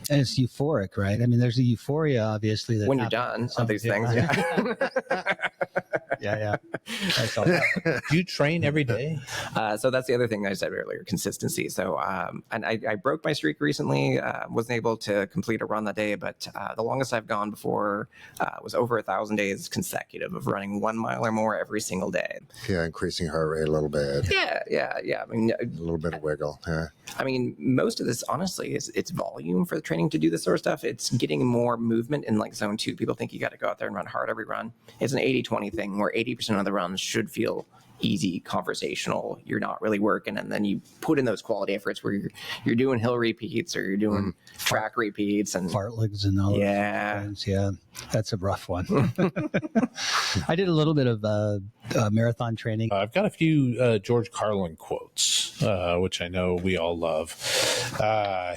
And it's euphoric, right? I mean, there's a euphoria, obviously, that when you're done on these things. Yeah. That's all. Do you train every day? So that's the other thing I said earlier, consistency. So, and I broke my streak recently, wasn't able to complete a run that day, but the longest I've gone before was over 1,000 days consecutive of running 1 mile or more every single day. Yeah, increasing heart rate a little bit. Yeah. I mean, A little bit of wiggle. Yeah. I mean, most of this, honestly, is it's volume for the training to do this sort of stuff. It's getting more movement in like zone 2. People think you got to go out there and run hard every run. It's an 80-20 thing where 80% of the runs should feel easy, conversational. You're not really working, and then you put in those quality efforts where you're doing hill repeats or you're doing track repeats and fartlegs and all those things. Yeah, that's a rough one. I did a little bit of marathon training. I've got a few George Carlin quotes, which I know we all love.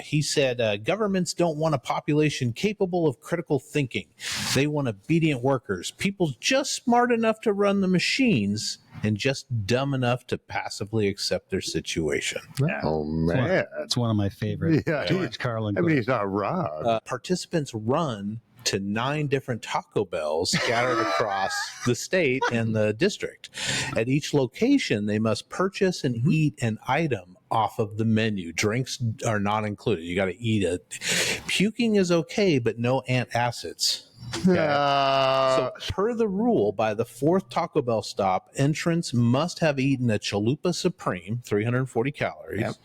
He said, governments don't want a population capable of critical thinking. They want obedient workers, people just smart enough to run the machines and just dumb enough to passively accept their situation. Yeah. Oh, man. It's one of my favorite George Carlin I quotes. mean, he's not wrong. Participants run to 9 different Taco Bells scattered across the state and the district. At each location, they must purchase and eat an item off of the menu. Drinks are not included. You got to eat it. Puking is okay, but no antacids. Okay. So per the rule, by the 4th Taco Bell stop, entrants must have eaten a Chalupa Supreme, 340 calories,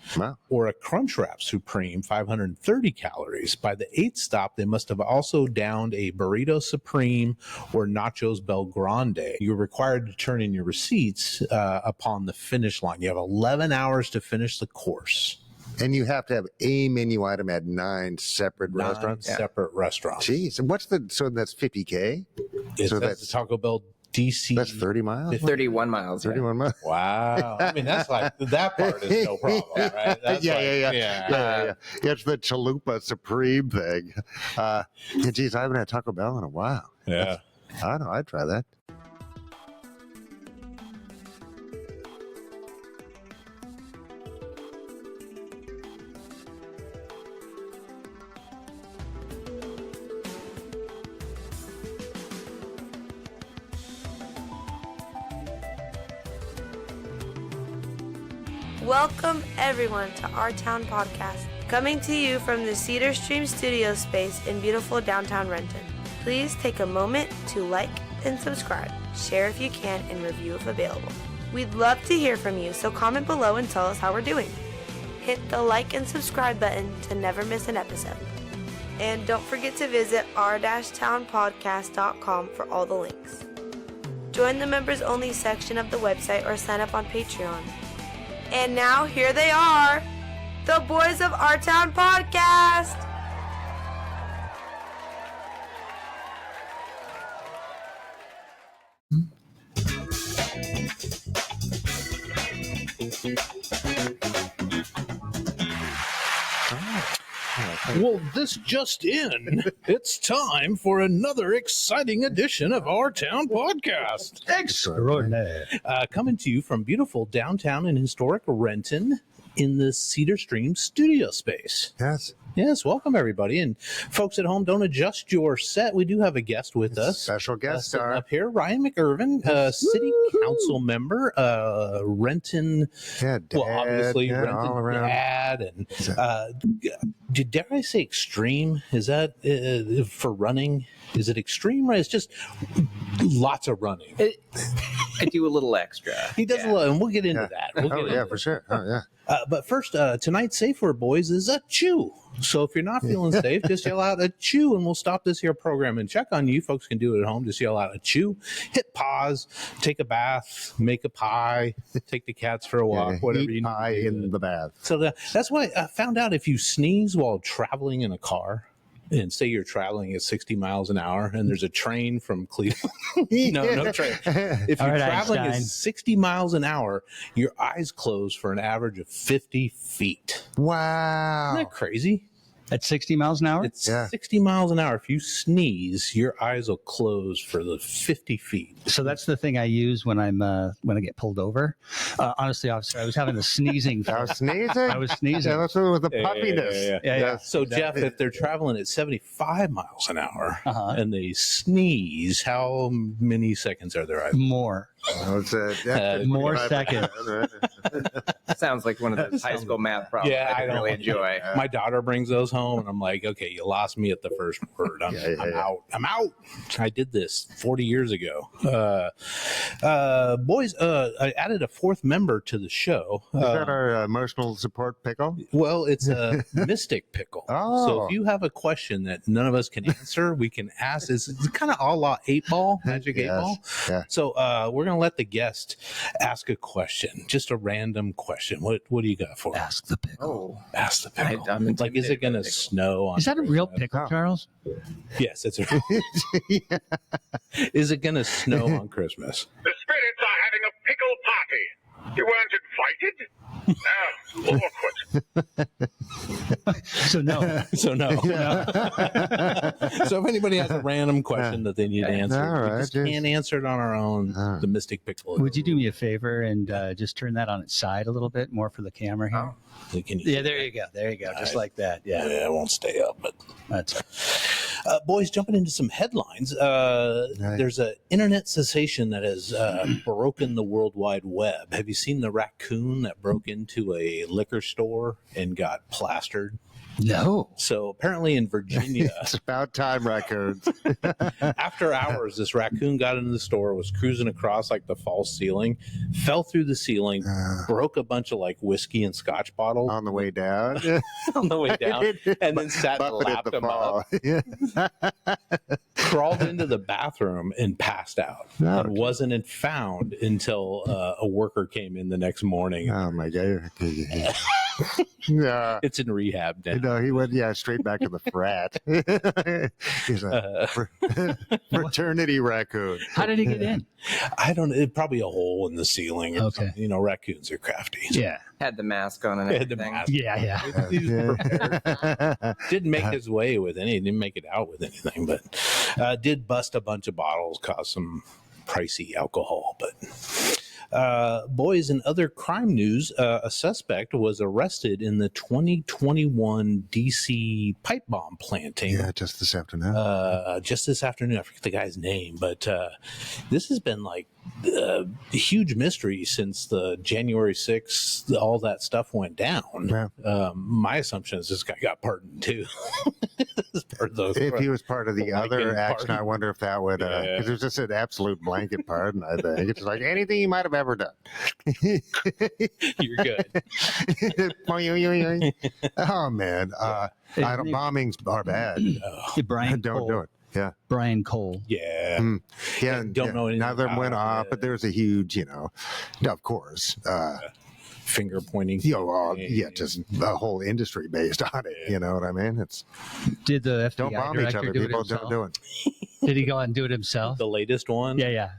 or a Crunchwrap Supreme, 530 calories. By the 8th stop, they must have also downed a Burrito Supreme or Nachos Bel Grande. You're required to turn in your receipts upon the finish line. You have 11 hours to finish the course. And you have to have a menu item at 9 separate restaurants? Separate restaurants. Jeez. And so that's 50K? So that's the Taco Bell DC. That's 30 miles? 31 miles. 31 miles. Wow. I mean, that's like, that part is no problem, right? That's Yeah. It's the Chalupa Supreme thing. Geez, I haven't had Taco Bell in a while. Yeah. I don't know. I'd try that. Welcome everyone to Our Town Podcast, coming to you from the Cedar Stream studio space in beautiful downtown Renton. Please take a moment to like and subscribe, share if you can, and review if available. We'd love to hear from you, so comment below and tell us how we're doing. Hit the like and subscribe button to never miss an episode. And don't forget to visit our-townpodcast.com for all the links. Join the members only section of the website or sign up on Patreon. And now, here they are, the boys of Our Town Podcast. Well, this just in. It's time for another exciting edition of Our Town Podcast. Extraordinaire. Coming to you from beautiful downtown and historic Renton in the Cedar Stream studio space. Yes, welcome everybody. And folks at home, don't adjust your set. We do have a guest with us. Special guest star. Up here, Ryan McIrvin, city council member, Renton. Dad, well, obviously, Renton all around. dad. And dare I say extreme? Is that for running? Is it extreme? Right? It's just lots of running. I do a little extra. He does a little, and we'll get into that. For sure. Oh, yeah. But first, tonight's safe word, boys, is a chew. So if you're not feeling safe, just yell out a chew, and we'll stop this here program and check on you. Folks can do it at home. Just yell out a chew, hit pause, take a bath, make a pie, take the cats for a walk, whatever you need. Pie in the bath. So that's why I found out if you sneeze while traveling in a car, and say you're traveling at 60 miles an hour and there's a train from Cleveland. No train. If you're traveling at 60 miles an hour, your eyes close for an average of 50 feet. Wow. Isn't that crazy? At 60 miles an hour? It's 60 miles an hour. If you sneeze, your eyes will close for the 50 feet. So that's the thing I use when when I get pulled over. Honestly, officer, I was having a sneezing fit. I was sneezing. I was sneezing. Yeah, that's with the puffiness. Yeah. So, Jeff, if they're traveling at 75 miles an hour and they sneeze, how many seconds are there? More. More seconds. Sounds like one of those high school math problems I didn't really enjoy. My daughter brings those home, and I'm like, okay, you lost me at the first word. I'm out. I'm out. I did this 40 years ago. Boys, I added a fourth member to the show. Is that our emotional support pickle? Well, it's a mystic pickle. Oh. So if you have a question that none of us can answer, we can ask. It's kind of a la 8-ball, magic 8-ball. Yeah. So we're going to let the guest ask a question, just a random question. What do you got for us? Ask the pickle. Oh, Ask the pickle. I'm Like, is it going to snow? On Is that a real pickle, Charles? Yes, it's a. Is it going to snow on Christmas? The spirits are having a pickle party. You weren't invited? Awkward. So no. So no. So if anybody has a random question that they need to answer, All right, we just can't answer it on our own. The mystic pickle. Would you do me a favor and just turn that on its side a little bit more for the camera here? Yeah, there you go. There you go. Just like that. Yeah. Yeah, it won't stay up, but That's boys, jumping into some headlines. There's an internet sensation that has broken the World Wide Web. Have you seen the raccoon that broke into a liquor store and got plastered? no. So apparently in Virginia, It's about time, raccoons. after hours, this raccoon got into the store, was cruising across like the false ceiling, fell through the ceiling, broke a bunch of like whiskey and scotch bottles On the way down. on the way down, and then sat and Buffeted lapped the him up, fall. crawled into the bathroom and passed out, and wasn't found until a worker came in the next morning. Oh my God. Yeah. It's in rehab now. No, he went, straight back to the frat. He's a fraternity raccoon. How did he get in? I don't know. Probably a hole in the ceiling. Or Okay. something. You know, raccoons are crafty. Yeah. had the mask on and Had the everything. mask. Yeah. He was prepared. Didn't make his way with any. Didn't make it out with anything, but did bust a bunch of bottles, caused some pricey alcohol. But boys, in other crime news, a suspect was arrested in the 2021 DC pipe bomb planting. Yeah, just this afternoon. Just this afternoon. I forget the guy's name, but this has been like a huge mystery since the January 6th, all that stuff went down. Yeah. My assumption is this guy got pardoned too. If he was part of the other blanket action, pardon. I wonder if that would, because it was just an absolute blanket pardon, I think. It's like anything you might have ever done. You're good. Oh, man. Bombings are bad. Brian Don't Cole. do it. Yeah. Brian Cole. Yeah. Yeah. Don't know anything Neither about went it. off, but there's a huge, of course. Finger pointing. Just a whole industry based on it. You know what I mean? It's Did the FBI don't bomb each director other, do it people. himself? Don't do it. Did he go out and do it himself? The latest one. Yeah.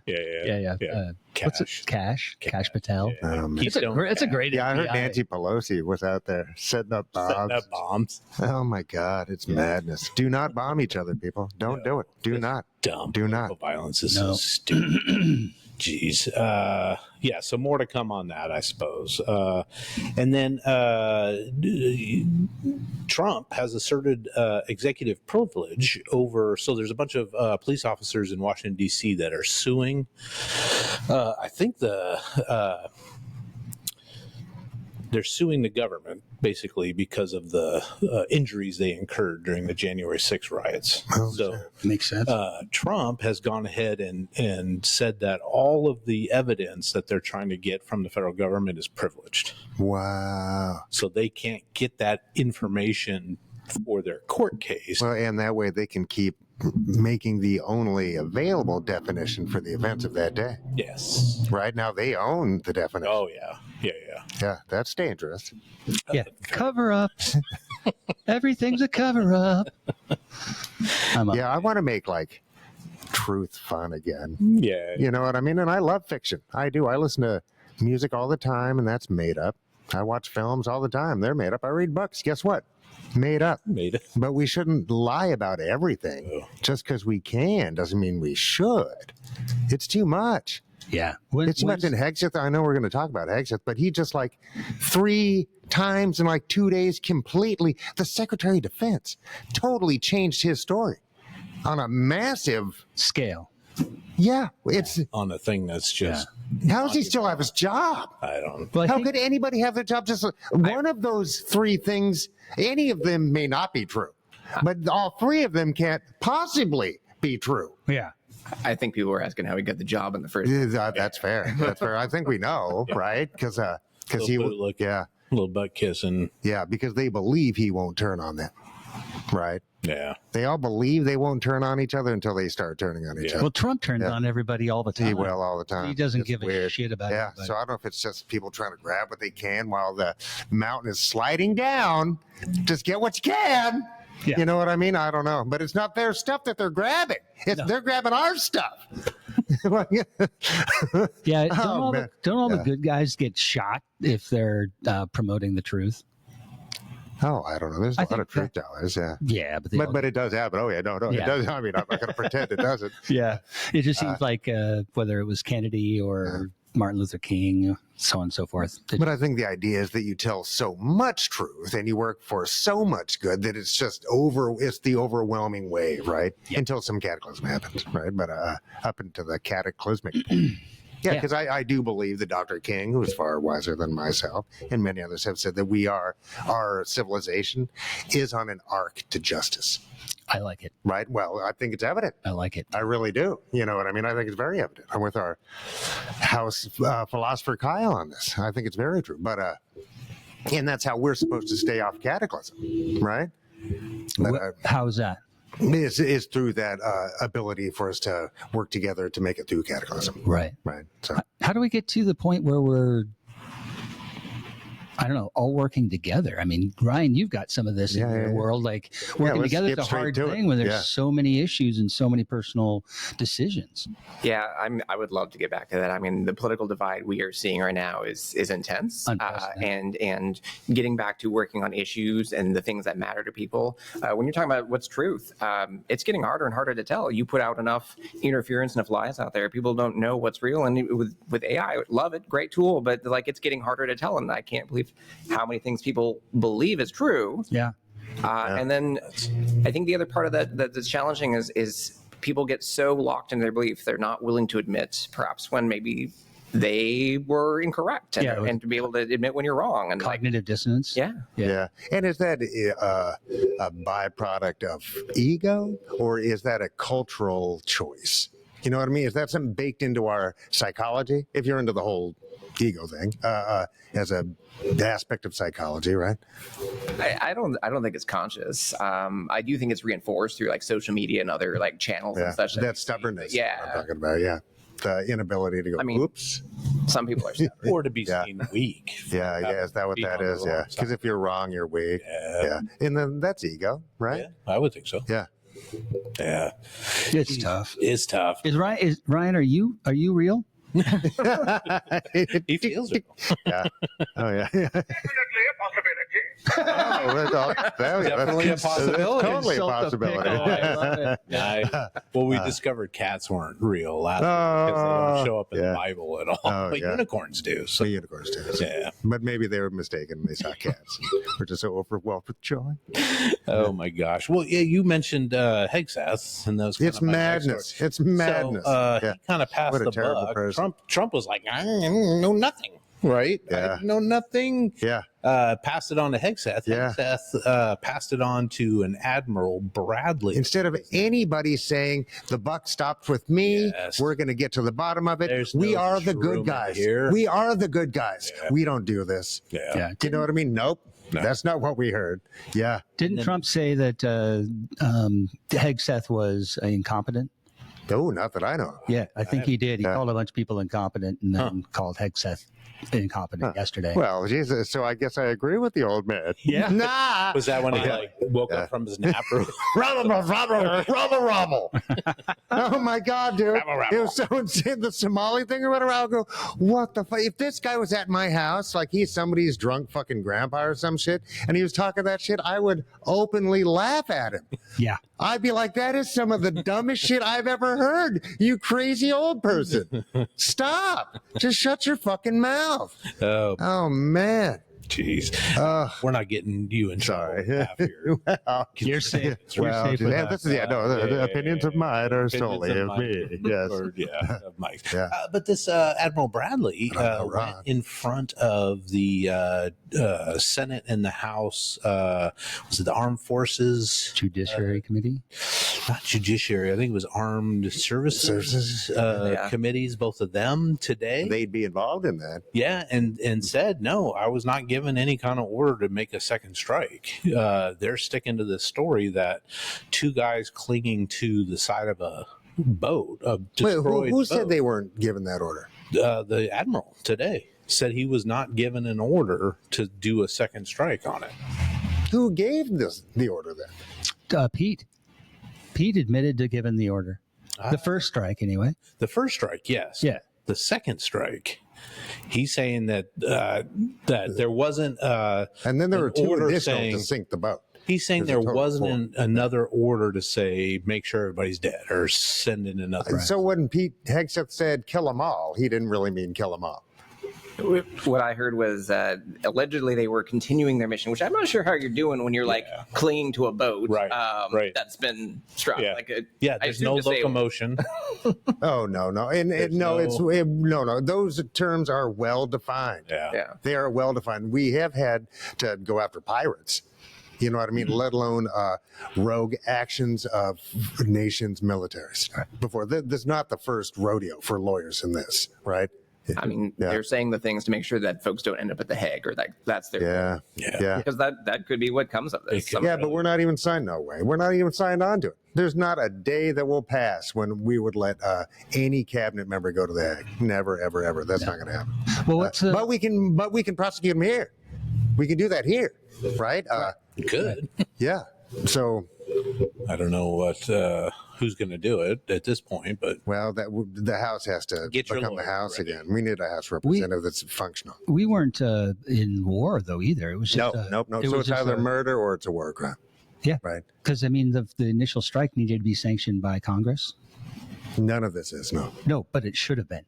What's it? Cash. Cash Patel. Oh, man. It's a great. Yeah, I heard FBI. Nancy Pelosi was out there setting up bombs. Setting up bombs. Oh my God, it's madness. Do not bomb each other, people. Don't do it. Do not. Dumb. Do not. Political violence is so stupid. Jeez. So more to come on that, I suppose. And then Trump has asserted executive privilege over. So there's a bunch of police officers in Washington, D.C. that are suing. I think they're suing the government basically because of the injuries they incurred during the January 6th riots. Makes sense. Trump has gone ahead and said that all of the evidence that they're trying to get from the federal government is privileged. Wow. So they can't get that information for their court case. Well, and that way they can keep making the only available definition for the events of that day. Yes. Right now they own the definition. Oh, yeah. Yeah, that's dangerous. Yeah. Cover up. Everything's a cover up. I want to make like truth fun again. Yeah. You know what I mean? And I love fiction. I do. I listen to music all the time, and that's made up. I watch films all the time. They're made up. I read books. Guess what? Made up. Made it. But we shouldn't lie about everything. Just because we can doesn't mean we should. It's too much. Yeah. It's too much in Hegseth. I know we're going to talk about Hegseth, but he just like 3 times in like 2 days completely, the Secretary of Defense totally changed his story on a massive scale. Yeah. It's on a thing that's just. How does he still have his job? I don't. Well, How could anybody have their job? Just one of those 3 things, any of them may not be true, but all 3 of them can't possibly be true. Yeah. I think people were asking how he got the job in the first. That's fair. That's fair. I think we know, right? Because he would look, yeah, little butt kissing. Yeah, because they believe he won't turn on them, right? Yeah. They all believe they won't turn on each other until they start turning on each other. Well, Trump turns on everybody all the time. He will all the time. He doesn't It's give weird. a shit about it. Yeah, so I don't know if it's just people trying to grab what they can while the mountain is sliding down. Just get what you can. Yeah. You know what I mean? I don't know. But it's not their stuff that they're grabbing. They're grabbing our stuff. Yeah, don't Oh, man. all the good guys get shot if they're promoting the truth? Oh, I don't know. There's a lot of truth tellers, yeah. Yeah, But it does happen. Oh, yeah, no, Yeah. it does. I mean, I'm not going to pretend it doesn't. Yeah, it just seems like whether it was Kennedy or Martin Luther King, so on and so forth. But I think the idea is that you tell so much truth and you work for so much good that it's just it's the overwhelming wave, right? Yep. Until some cataclysm happens, right? But up into the cataclysmic point. Yeah, because I do believe that Dr. King, who is far wiser than myself, and many others have said that our civilization is on an arc to justice. I like it. Right? Well, I think it's evident. I like it. I really do. You know what I mean? I think it's very evident. I'm with our house philosopher Kyle on this. I think it's very true. But and that's how we're supposed to stay off cataclysm, right? But, How's that? is through that ability for us to work together to make it through cataclysm. Right. Right. So How do we get to the point where we're, I don't know, all working together? I mean, Ryan, you've got some of this in your world. Like working let's together is skip a straight hard to it. thing when there's Yeah. so many issues and so many personal decisions. Yeah, I would love to get back to that. I mean, the political divide we are seeing right now is intense, and getting back to working on issues and the things that matter to people. When you're talking about what's truth, it's getting harder and harder to tell. You put out enough interference, enough lies out there, people don't know what's real. And with AI, love it, great tool, but like it's getting harder to tell. And I can't believe how many things people believe is true. Yeah. And then I think the other part of that's challenging is people get so locked in their belief they're not willing to admit perhaps when maybe they were incorrect and to be able to admit when you're wrong. And cognitive dissonance. Yeah. And is that a byproduct of ego, or is that a cultural choice? You know what I mean? Is that something baked into our psychology? If you're into the whole ego thing, as a aspect of psychology, right? I don't think it's conscious. I do think it's reinforced through like social media and other like channels and such. That stubbornness. Yeah. I'm talking about. Yeah. The inability to go, oops. Some people are stubborn. Or to be seen weak. Yeah. Is that what that is? Yeah. Because if you're wrong, you're weak. Yeah. And then that's ego, right? Yeah, I would think so. Yeah. Yeah. It's tough. It's tough. Is Ryan, are you real? He feels it. Yeah. Oh, yeah. Definitely a possibility. Definitely a possibility. Totally a possibility. I love it. Well, we discovered cats weren't real last week because they don't show up in the Bible at all. But unicorns do. So unicorns do. Yeah. But maybe they were mistaken. They saw cats. We're just so overwhelmed with joy. Oh my gosh. Well, yeah, you mentioned Hegseth, and those. It's madness. It's madness. So he kind of passed What a the terrible buck. person. Trump was like, I know nothing. Right? Yeah. I know nothing. Yeah. Passed it on to Hegseth. Yeah. Hegseth passed it on to an Admiral Bradley. Instead of anybody saying the buck stopped with me, we're going to get to the bottom of it. We are the good guys. We are the good guys. We don't do this. Yeah. Do you know what I mean? Nope. No. That's not what we heard. Yeah. Didn't Trump say that Hegseth was incompetent? No, not that I know of. Yeah, I think he did. He called a bunch of people incompetent and then called Hegseth incompetent yesterday. Well, Jesus. So I guess I agree with the old man. Yeah. Nah. Was that when he woke up from his nap? Rubble. Oh my God, dude. It was so insane. The Somali thing or whatever. I'll go, what the fuck? If this guy was at my house, like he's somebody's drunk fucking grandpa or some shit, and he was talking that shit, I would openly laugh at him. Yeah. I'd be like, that is some of the dumbest shit I've ever heard. You crazy old person. Stop. Just shut your fucking mouth. Oh man. Jeez. We're not getting you in trouble. After. You're safe. Well, You're safe with yeah, that. this is the opinions of mine are solely of me. Yes. Of Mike. Yeah. But this Admiral Bradley went in front of the Senate and the House. Was it the Armed Forces Judiciary Committee? Not Judiciary. I think it was Armed Services committees. Both of them today. They'd be involved in that. Yeah, and said no. I was not given any kind of order to make a second strike. They're sticking to this story that two guys clinging to the side of a boat, a destroyed who boat. said they weren't given that order? The admiral today said he was not given an order to do a second strike on it. Who gave the order then? Pete admitted to giving the order. The first strike, anyway. The first strike, yes. Yeah. The second strike, he's saying that that there wasn't and then there were two order additional saying, to sink the boat. He's saying There's a there total of wasn't another order to say make sure everybody's dead or send in another. So when Pete Hegseth said kill them all, he didn't really mean kill them all. What I heard was allegedly they were continuing their mission, which I'm not sure how you're doing when you're like clinging to a boat that's been struck. Yeah. Like There's no locomotion. Oh no, no. Those terms are well defined. Yeah. They are well defined. We have had to go after pirates. You know what I mean? Let alone rogue actions of nations' militaries. Before this is not the first rodeo for lawyers in this, right? I mean, they're saying the things to make sure that folks don't end up at the Hague, or that's their yeah. because that could be what comes of this. Yeah, but we're not even signed. No way. We're not even signed on to it. There's not a day that will pass when we would let any cabinet member go to the Hague. Never, ever, ever. That's not going to happen. Well, but we can prosecute them here. We can do that here, right? Good. Yeah. So I don't know what who's going to do it at this point, but the House has to become the House again. We need a House representative that's functional. We weren't in war though either. It was just nope. So it's either murder or it's a war crime. Yeah, right. Because I mean, the initial strike needed to be sanctioned by Congress. None of this is no, but it should have been.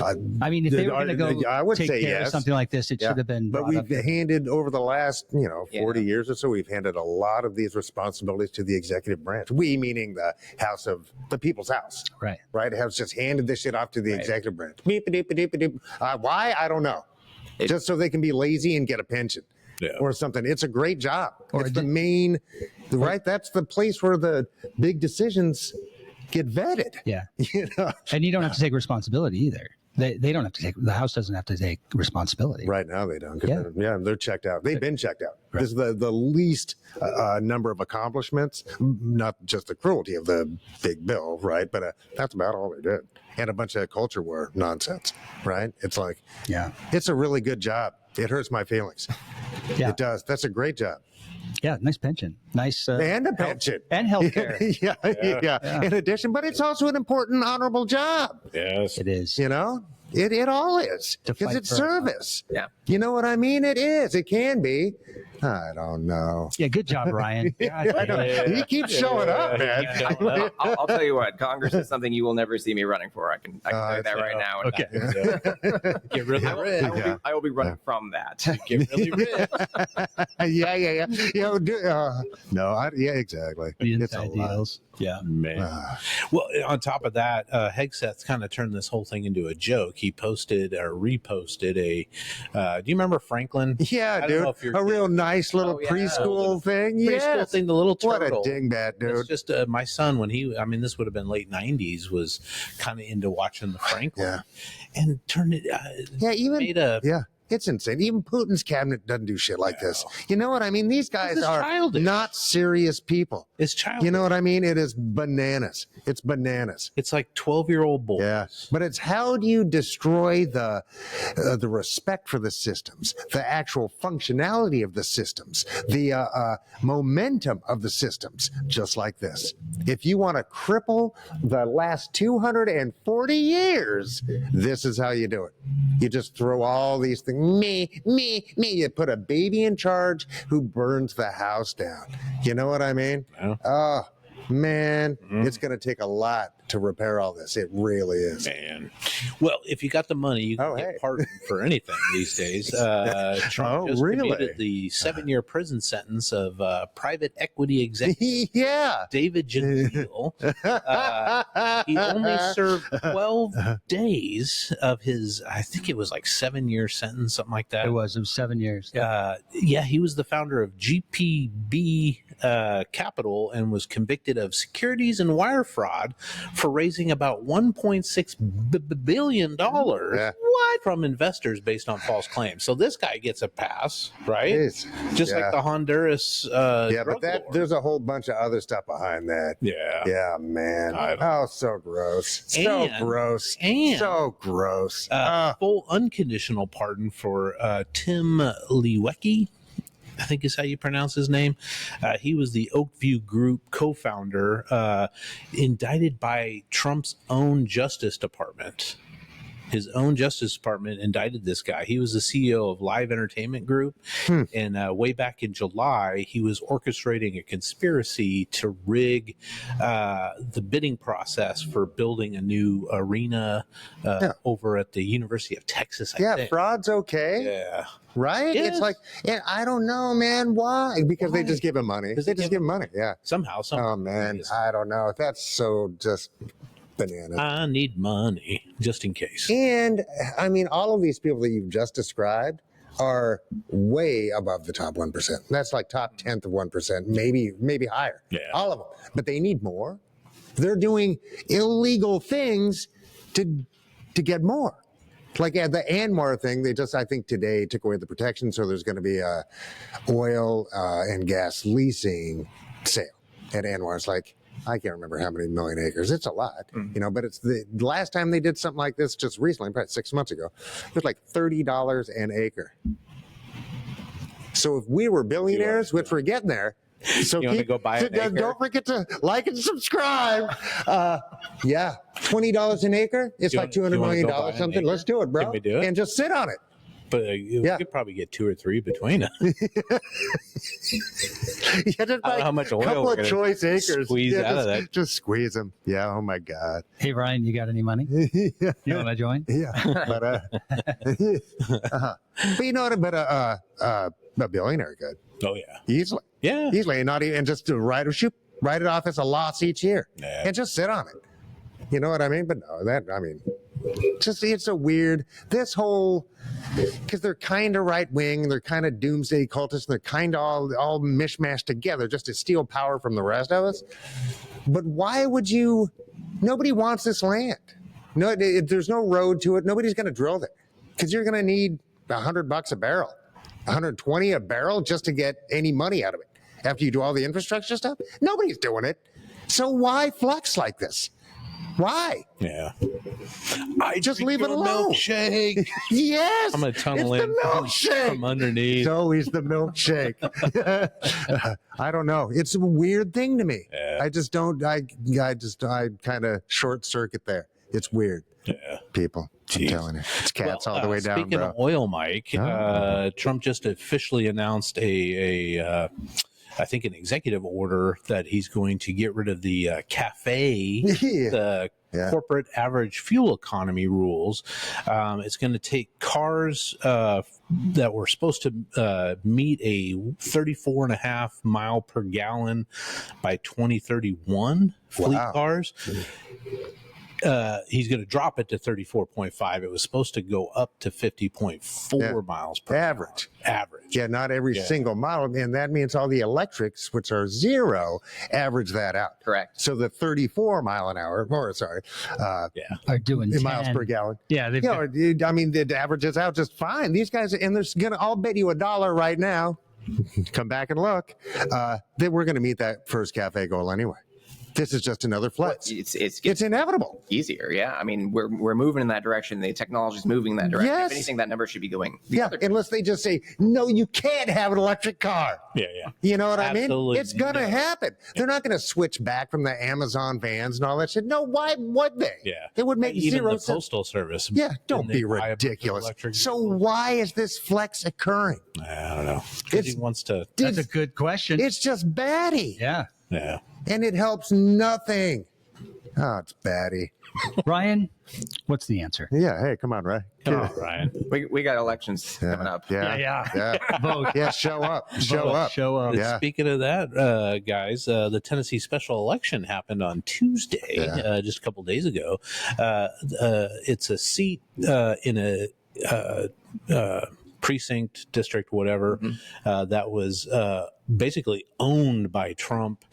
I mean, if they were going to go I would take say care of yes. something like this, it should have been. But we've handed over the last, 40 years or so, we've handed a lot of these responsibilities to the executive branch. We, meaning the House of the People's House. Right. Right. Has just handed this shit off to the executive branch. Why? I don't know. Just so they can be lazy and get a pension. Yeah. Or something. It's a great job. It's the main, right? That's the place where the big decisions get vetted. Yeah. And you don't have to take responsibility either. They don't have to take, the House doesn't have to take responsibility. Right now they don't. They're checked out. They've been checked out. Right. This is the least number of accomplishments, not just the cruelty of the big bill, right? But that's about all they did. And a bunch of culture war nonsense, right? It's like, it's a really good job. It hurts my feelings. Yeah. It does. That's a great job. Yeah, nice pension. Nice. And a pension. And healthcare. Yeah. In addition, but it's also an important, honorable job. Yes. It is. It all is. Because it's service. Yeah. You know what I mean? It is. It can be. I don't know. Yeah, good job, Ryan. He keeps showing up, man. I'll tell you what, Congress is something you will never see me running for. I can tell you that right now. Okay. Get really rich. I will be running from that. Get really rich. Yeah. Exactly. The inside deals. Yeah. Man. Well, on top of that, Hegseth kind of turned this whole thing into a joke. He posted or reposted do you remember Franklin? Yeah, dude. A real nice little preschool thing. Preschool thing, the little turtle. What a dingbat, dude. It's just my son, when this would have been late 90s, was kind of into watching the Franklin. Yeah. And turned it, It's insane. Even Putin's cabinet doesn't do shit like this. You know what I mean? These guys are childish. not serious people. It's childish. You know what I mean? It is bananas. It's bananas. It's like 12-year-old boys. Yeah, but it's how do you destroy the respect for the systems, the actual functionality of the systems, the momentum of the systems, just like this. If you want to cripple the last 240 years, this is how you do it. You just throw all these things, me. You put a baby in charge who burns the house down. You know what I mean? Yeah. Oh, man, it's going to take a lot to repair all this. It really is. Man. Well, if you got the money, you can get pardoned for anything these days. Trump just commuted the 7-year prison sentence of private equity executive David Gentile. He only served 12 days of his, I think it was like 7-year sentence, something like that. It was 7 years. He was the founder of GPB Capital and was convicted of securities and wire fraud for raising about $1.6 billion from investors based on false claims. So this guy gets a pass, right? Just like the Honduras but there's a whole bunch of other stuff behind that. Yeah, man. Oh, so gross. So gross. Full unconditional pardon for Tim Lewicki, I think is how you pronounce his name. He was the Oakview Group co-founder, indicted by Trump's own Justice Department. His own Justice Department indicted this guy. He was the CEO of Live Entertainment Group. And way back in July, he was orchestrating a conspiracy to rig the bidding process for building a new arena over at the University of Texas, I think. Fraud's okay. Yeah. Right? Yes. It's like, I don't know, man. Why? Because they just give him money. They just give him money. Yeah. Somehow. Oh, man. I don't know. That's so just bananas. I need money just in case. And I mean, all of these people that you've just described are way above the top 1%. That's like top 10th of 1%, maybe higher. Yeah. All of them. But they need more. They're doing illegal things to get more. Like the ANWR thing, they just, I think today took away the protection, so there's going to be a oil and gas leasing sale at ANWR. It's like, I can't remember how many million acres. It's a lot, but it's the last time they did something like this just recently, probably 6 months ago, it was like $30 an acre. So if we were billionaires, which we're getting there, so you want to go buy an acre? Don't forget to like and subscribe. $20 an acre. It's like $200 million something. Let's do it, bro. Can we do it? And just sit on it. But we could probably get 2 or 3 between us. Just I don't know how much oil couple we're of gonna choice acres. squeeze out of that. Just squeeze them. Yeah. Oh my God. Hey, Ryan, you got any money? Yeah. You want to join? Yeah. But but you know what? But a billionaire could. Oh yeah. Easily. Yeah. Easily, and not even, and just to write it off as a loss each year, and just sit on it. You know what I mean? But no, it's a weird, this whole, because they're kind of right wing, they're kind of doomsday cultists, they're kind of all mishmashed together just to steal power from the rest of us. But why would you? Nobody wants this land. No, there's no road to it. Nobody's going to drill there because you're going to need $100 a barrel, 120 a barrel just to get any money out of it. After you do all the infrastructure stuff, nobody's doing it. So why flex like this? Why? Yeah. I just leave it alone. Milkshake. Yes. I'm going to tunnel it's in the milkshake. from underneath. It's always the milkshake. I don't know. It's a weird thing to me. Yeah. I just don't. I kind of short circuit there. It's weird. Yeah. People. Jeez. I'm telling you. It's cats all the way down, speaking bro. of oil, Mike, Trump just officially announced I think an executive order that he's going to get rid of the CAFE, the corporate average fuel economy rules. It's going to take cars that were supposed to meet a 34.5 mile per gallon by 2031, fleet cars. he's going to drop it to 34.5. It was supposed to go up to 50.4 miles per average. Average. Yeah, not every single model. And that means all the electrics, which are 0, average that out. Correct. So the 34 mile an hour, Are doing 10 miles per gallon. Yeah, they've I mean, it averages out just fine. These guys, and they're going to, I'll bet you $1 right now. Come back and look. That we're going to meet that first cafe goal anyway. This is just another flex. It's inevitable. Easier, yeah. I mean, we're moving in that direction. The technology is moving in that direction. Yes. If anything, that number should be going. Unless they just say, no, you can't have an electric car. Yeah. You know what I mean? Absolutely. It's going to happen. They're not going to switch back from the Amazon vans and all that shit. No, why would they? Yeah. It would make even zero the sense. Postal Service. Yeah, don't didn't they be buy a bunch of ridiculous. electric So vehicles? why is this flex occurring? I don't know. 'Cause he wants to. That's a good question. It's just batty. Yeah. Yeah. And it helps nothing. Oh, it's batty. Ryan, what's the answer? Yeah, hey, come on, Ray. Come on, Ryan. We got elections coming up. Yeah. Vote. Yeah, show up. Show Vote. up. Show up. Yeah. Speaking of that, guys, the Tennessee special election happened on Tuesday, just a couple days ago. It's a seat in a precinct, district, whatever, that was basically owned by Trump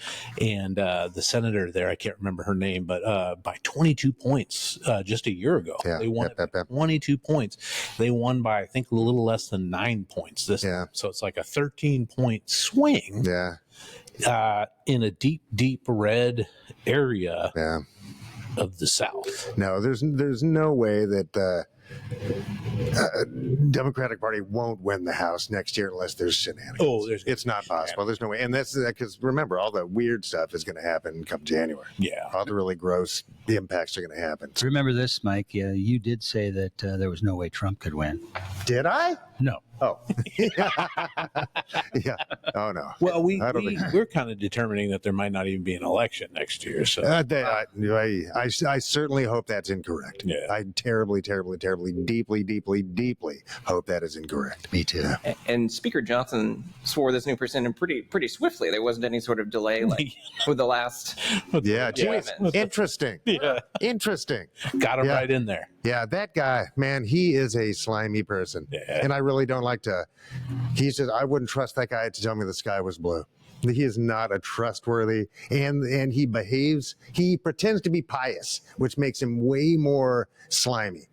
and the senator there. I can't remember her name, but by 22 points just a year ago. Yeah. They won Yep. 22 points. They won by, I think, a little less than 9 points this time. So it's like a 13-point swing in a deep, deep red area of the South. No, there's no way that Democratic Party won't win the House next year unless there's shenanigans. Oh, it's not possible. There's no way. And that's because remember, all the weird stuff is going to happen come January. Yeah. All the really gross impacts are going to happen. Remember this, Mike? You did say that there was no way Trump could win. Did I? No. Oh. Yeah. Oh, no. Well, think- we're kind of determining that there might not even be an election next year. So I certainly hope that's incorrect. Yeah. I terribly, terribly, terribly, deeply, deeply, deeply hope that is incorrect. Me too. And Speaker Johnson swore this new person in pretty swiftly. There wasn't any sort of delay like with the last. Yeah. Geez. Yeah. Interesting. Yeah. Interesting. Got him Yeah. right in there. Yeah, that guy, man, he is a slimy person. Yeah. And I really don't like to, I wouldn't trust that guy to tell me the sky was blue. He is not a trustworthy, and he pretends to be pious, which makes him way more slimy.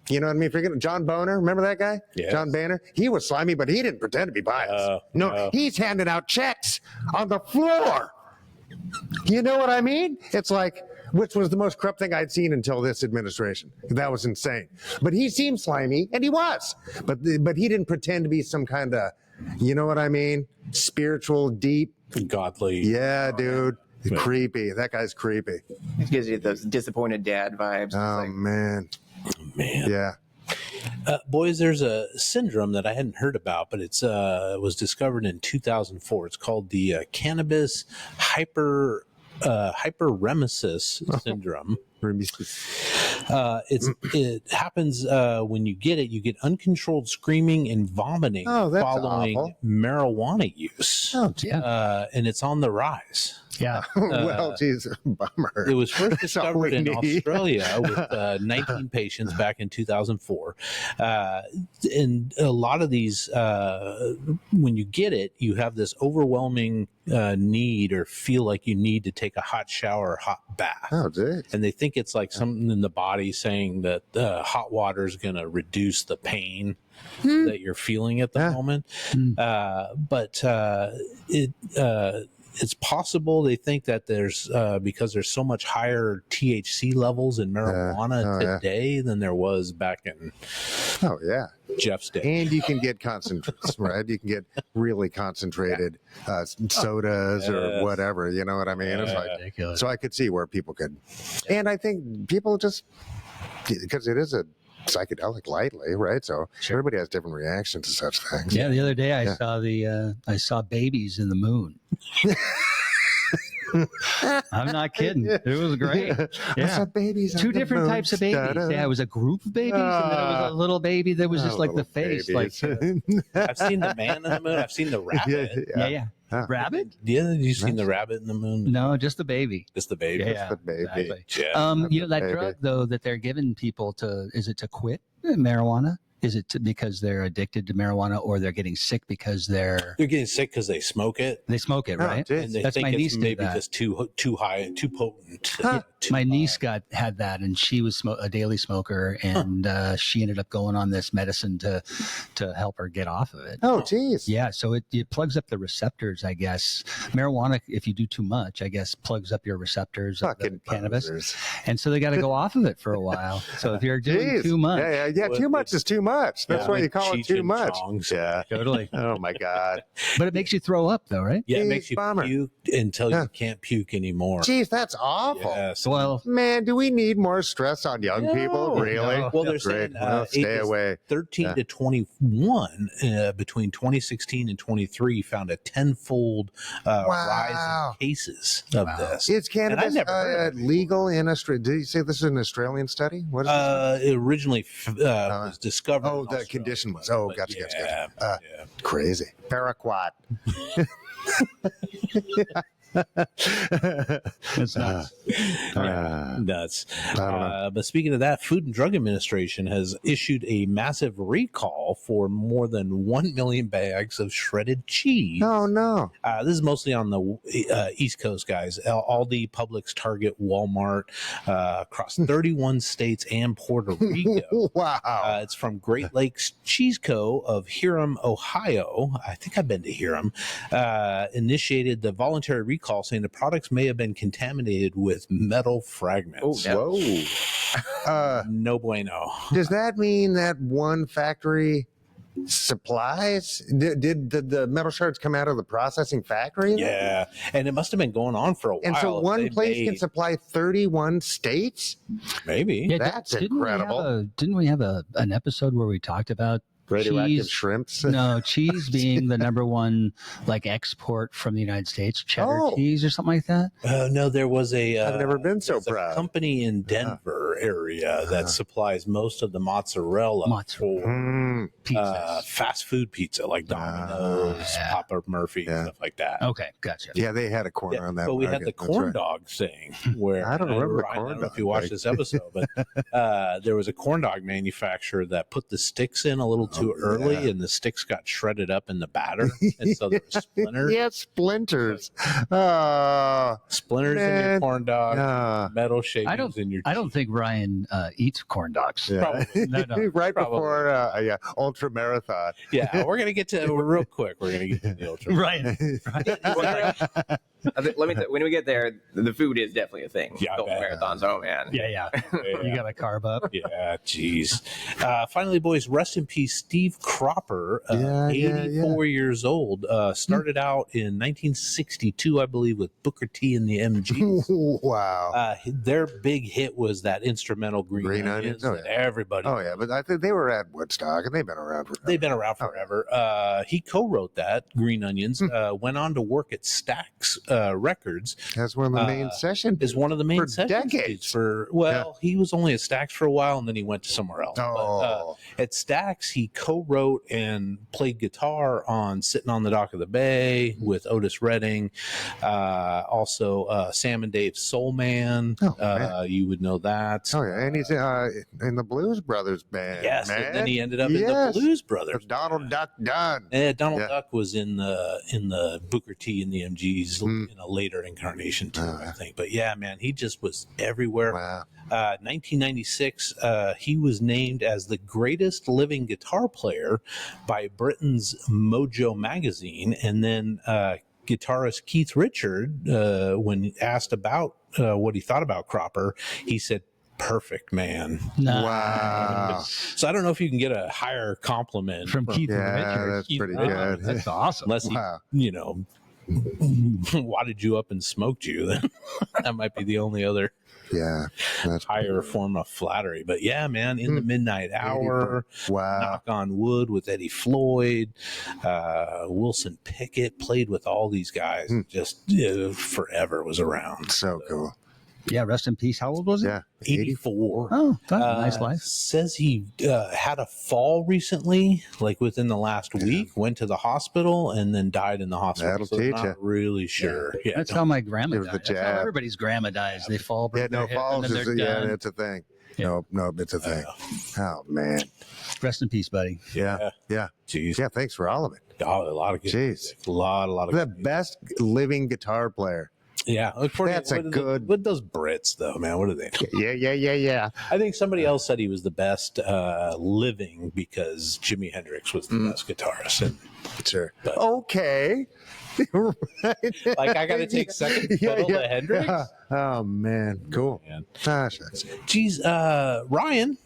You know what I mean? Forget John Boehner, remember that guy? Yes. John Boehner? He was slimy, but he didn't pretend to be pious. No, he's handing out checks on the floor. You know what I mean? It's like, which was the most corrupt thing I'd seen until this administration. That was insane. But he seemed slimy, and he was. But he didn't pretend to be some kind of, you know what I mean? Spiritual, deep. Godly. Yeah, dude. Creepy. That guy's creepy. It gives you those disappointed dad vibes. Oh, man. Man. Yeah. Boys, there's a syndrome that I hadn't heard about, but it was discovered in 2004. It's called the Cannabis hyperemesis syndrome. It happens when you get it. You get uncontrolled screaming and vomiting following awful. marijuana use. Oh, and it's on the rise. Yeah. Well, geez, bummer. It was first That's all discovered we in need. Australia with 19 patients back in 2004. And a lot of these, when you get it, you have this overwhelming need or feel like you need to take a hot shower or hot bath. Oh, geez. And they think it's like something in the body saying that hot water is going to reduce the pain that you're feeling at the moment. But it's possible they think that there's because there's so much higher THC levels in marijuana today than there was back in Jeff's day. And you can get concentrates, right? You can get really concentrated sodas or whatever. You know what I mean? It's like Ridiculous. so I could see where people could, and I think people just because it is a psychedelic lightly, right? So everybody has different reactions to such things. Yeah, the other day I saw babies in the moon. I'm not kidding. It was great. I saw babies. Two on the different moon. types of babies. Yeah, it was a group of babies, and then it was a little baby that was just like the face. Like, I've seen the man in the moon. I've seen the rabbit. yeah. Rabbit? Yeah, you seen the rabbit in the moon? No, just the baby. Just the baby. Yeah, the baby. exactly. Yeah. You know that baby. drug though that they're giving people is it to quit marijuana? Is it because they're addicted to marijuana, or they're getting sick because They're getting sick because they smoke it. they smoke it, Oh, right? geez. And they That's think my niece it's did maybe that. just too high and too potent. Huh. Too My niece high. had that, and she was a daily smoker, and she ended up going on this medicine to help her get off of it. Oh, geez. Yeah, so it plugs up the receptors, I guess. Marijuana, if you do too much, I guess, plugs up your receptors of the Fucking cannabis, posers. and so they got to go off of it for a while. So if you're doing Jeez. too much, Yeah. Well, Too much is too much. That's Yeah, why you with call it Cheech too and much. Chong's. Yeah. totally. Oh my God. But it makes you throw up, though, right? Yeah, it Jeez, makes you bummer. puke until Yeah. you can't puke anymore. Jeez, that's awful. Yes. Well, Man, do we need more stress on young No, people? Really? no. Well, they're Great. saying Well, stay ages away. 13 Yeah. to 21 between 2016 and 23 found a tenfold rise in cases of this. Is cannabis never heard of it legal in Australia? Did you say this is an Australian study? What is this? It originally was discovered. Oh, in the Australia, condition was. Oh, but gotcha. yeah, Yeah. Crazy. Paraquat. it's nuts. Nuts. I don't know. But speaking of that, Food and Drug Administration has issued a massive recall for more than 1 million bags of shredded cheese. Oh, no. This is mostly on the East Coast, guys. Aldi, Publix, Target, Walmart, across 31 states and Puerto Rico. Wow. It's from Great Lakes Cheese Co. of Hiram, Ohio. I think I've been to Hiram. Initiated the voluntary recall, saying the products may have been contaminated with metal fragments. Oh, Whoa. No bueno. Does that mean that one factory supplies? Did the metal shards come out of the processing factory? Yeah, and it must have been going on for a while. And so if one they place can made- supply 31 states? maybe. Yeah, That's didn't incredible. Didn't we have an episode where we talked about Radioactive cheese? shrimps? No, cheese being the number one export from the United States, cheddar Oh. cheese or something like that. No, there was a. I've never been so there's a proud. company in Denver area that supplies most of the mozzarella, for Mm, Pizza. fast food pizza, like Domino's, yeah. Papa Murphy, Yeah. stuff like that. Okay, gotcha. yeah, they had a corner Yeah, on that. but we had market. the That's corn right. dog thing where I don't remember the Ryan, corn I don't know dog if you watched thing. this episode, but there was a corn dog manufacturer that put the sticks in a little too early, yeah. and the sticks got shredded up in the batter, and so there were splinters. Yeah, splinters. Oh, Splinters in your Man. corn dog, yeah. metal shavings in your. I don't think Ryan eats corn dogs. Yeah. No, no. right Probably. before Ultramarathon. Yeah, we're gonna get to real quick. We're gonna get to the ultra. Ryan. when we get there, the food is definitely a thing. Yeah, I Ultra bet. marathons. Oh man. Yeah. You got to carb up. Yeah, jeez. Finally, boys, rest in peace, Steve Cropper, Yeah, 84 years old. Started out in 1962, I believe, with Booker T and the MGs. Wow. Their big hit was that instrumental Green Onions Oh, that yeah. everybody. Oh yeah, but I think they were at Woodstock and they've been around forever. They've been around forever. He co-wrote that Green Onions. Went on to work at Stax Records. That's one of the main sessions. Is one of the main For sessions decades. He was only at Stax for a while, and then he went to somewhere else. Oh. But, at Stax, he co-wrote and played guitar on "Sitting on the Dock of the Bay" with Otis Redding. Also, Sam and Dave's "Soul Man." Oh, man. You would know that. Oh yeah, and he's in the Blues Brothers band. Yes, man. and then he ended up in the Yes. Blues Brothers. With Donald Duck Dunn. Donald Yeah. Duck was in the Booker T and the MGs in a later incarnation too, Oh, I think. But yeah, man, he just was everywhere. Wow. 1996, he was named as the greatest living guitar player by Britain's Mojo magazine, and then guitarist Keith Richard, when asked about what he thought about Cropper, he said, "Perfect man." Nice. Wow. So I don't know if you can get a higher compliment From Keith Yeah, Richards. that's Keith pretty Richards. good. That's awesome. unless he, Wow. wadded you up and smoked you. Then that might be the only other Yeah. That's higher form of flattery. But yeah, man, in the midnight hour, wow. Knock on Wood with Eddie Floyd, Wilson Pickett played with all these guys. Just forever was around. So cool. Yeah, rest in peace. How old was it? Yeah. 84. Oh, nice life. Says he had a fall recently, like within the last week, went to the hospital and then died in the hospital. That'll so teach not you. really sure. Yeah, That's how my grandma It was died. the That's how jab. everybody's grandma dies. They fall, Yeah, break their no hip, falls and then is they're yeah, done. it's a thing. Yeah. Nope, it's a thing. Oh man. Rest in peace, buddy. Yeah. Jeez. Yeah, thanks for all of it. Oh, a lot of good Jeez. music. A lot of The good best living guitar player. Yeah, That's a good- What those Brits though, man? What are they? Yeah. I think somebody else said he was the best living because Jimi Hendrix was the best guitarist. And, Sure. But- Okay. like I got to take second fiddle to Hendrix. Yeah. Oh man, cool. Man. Ah, shucks. Geez, Ryan,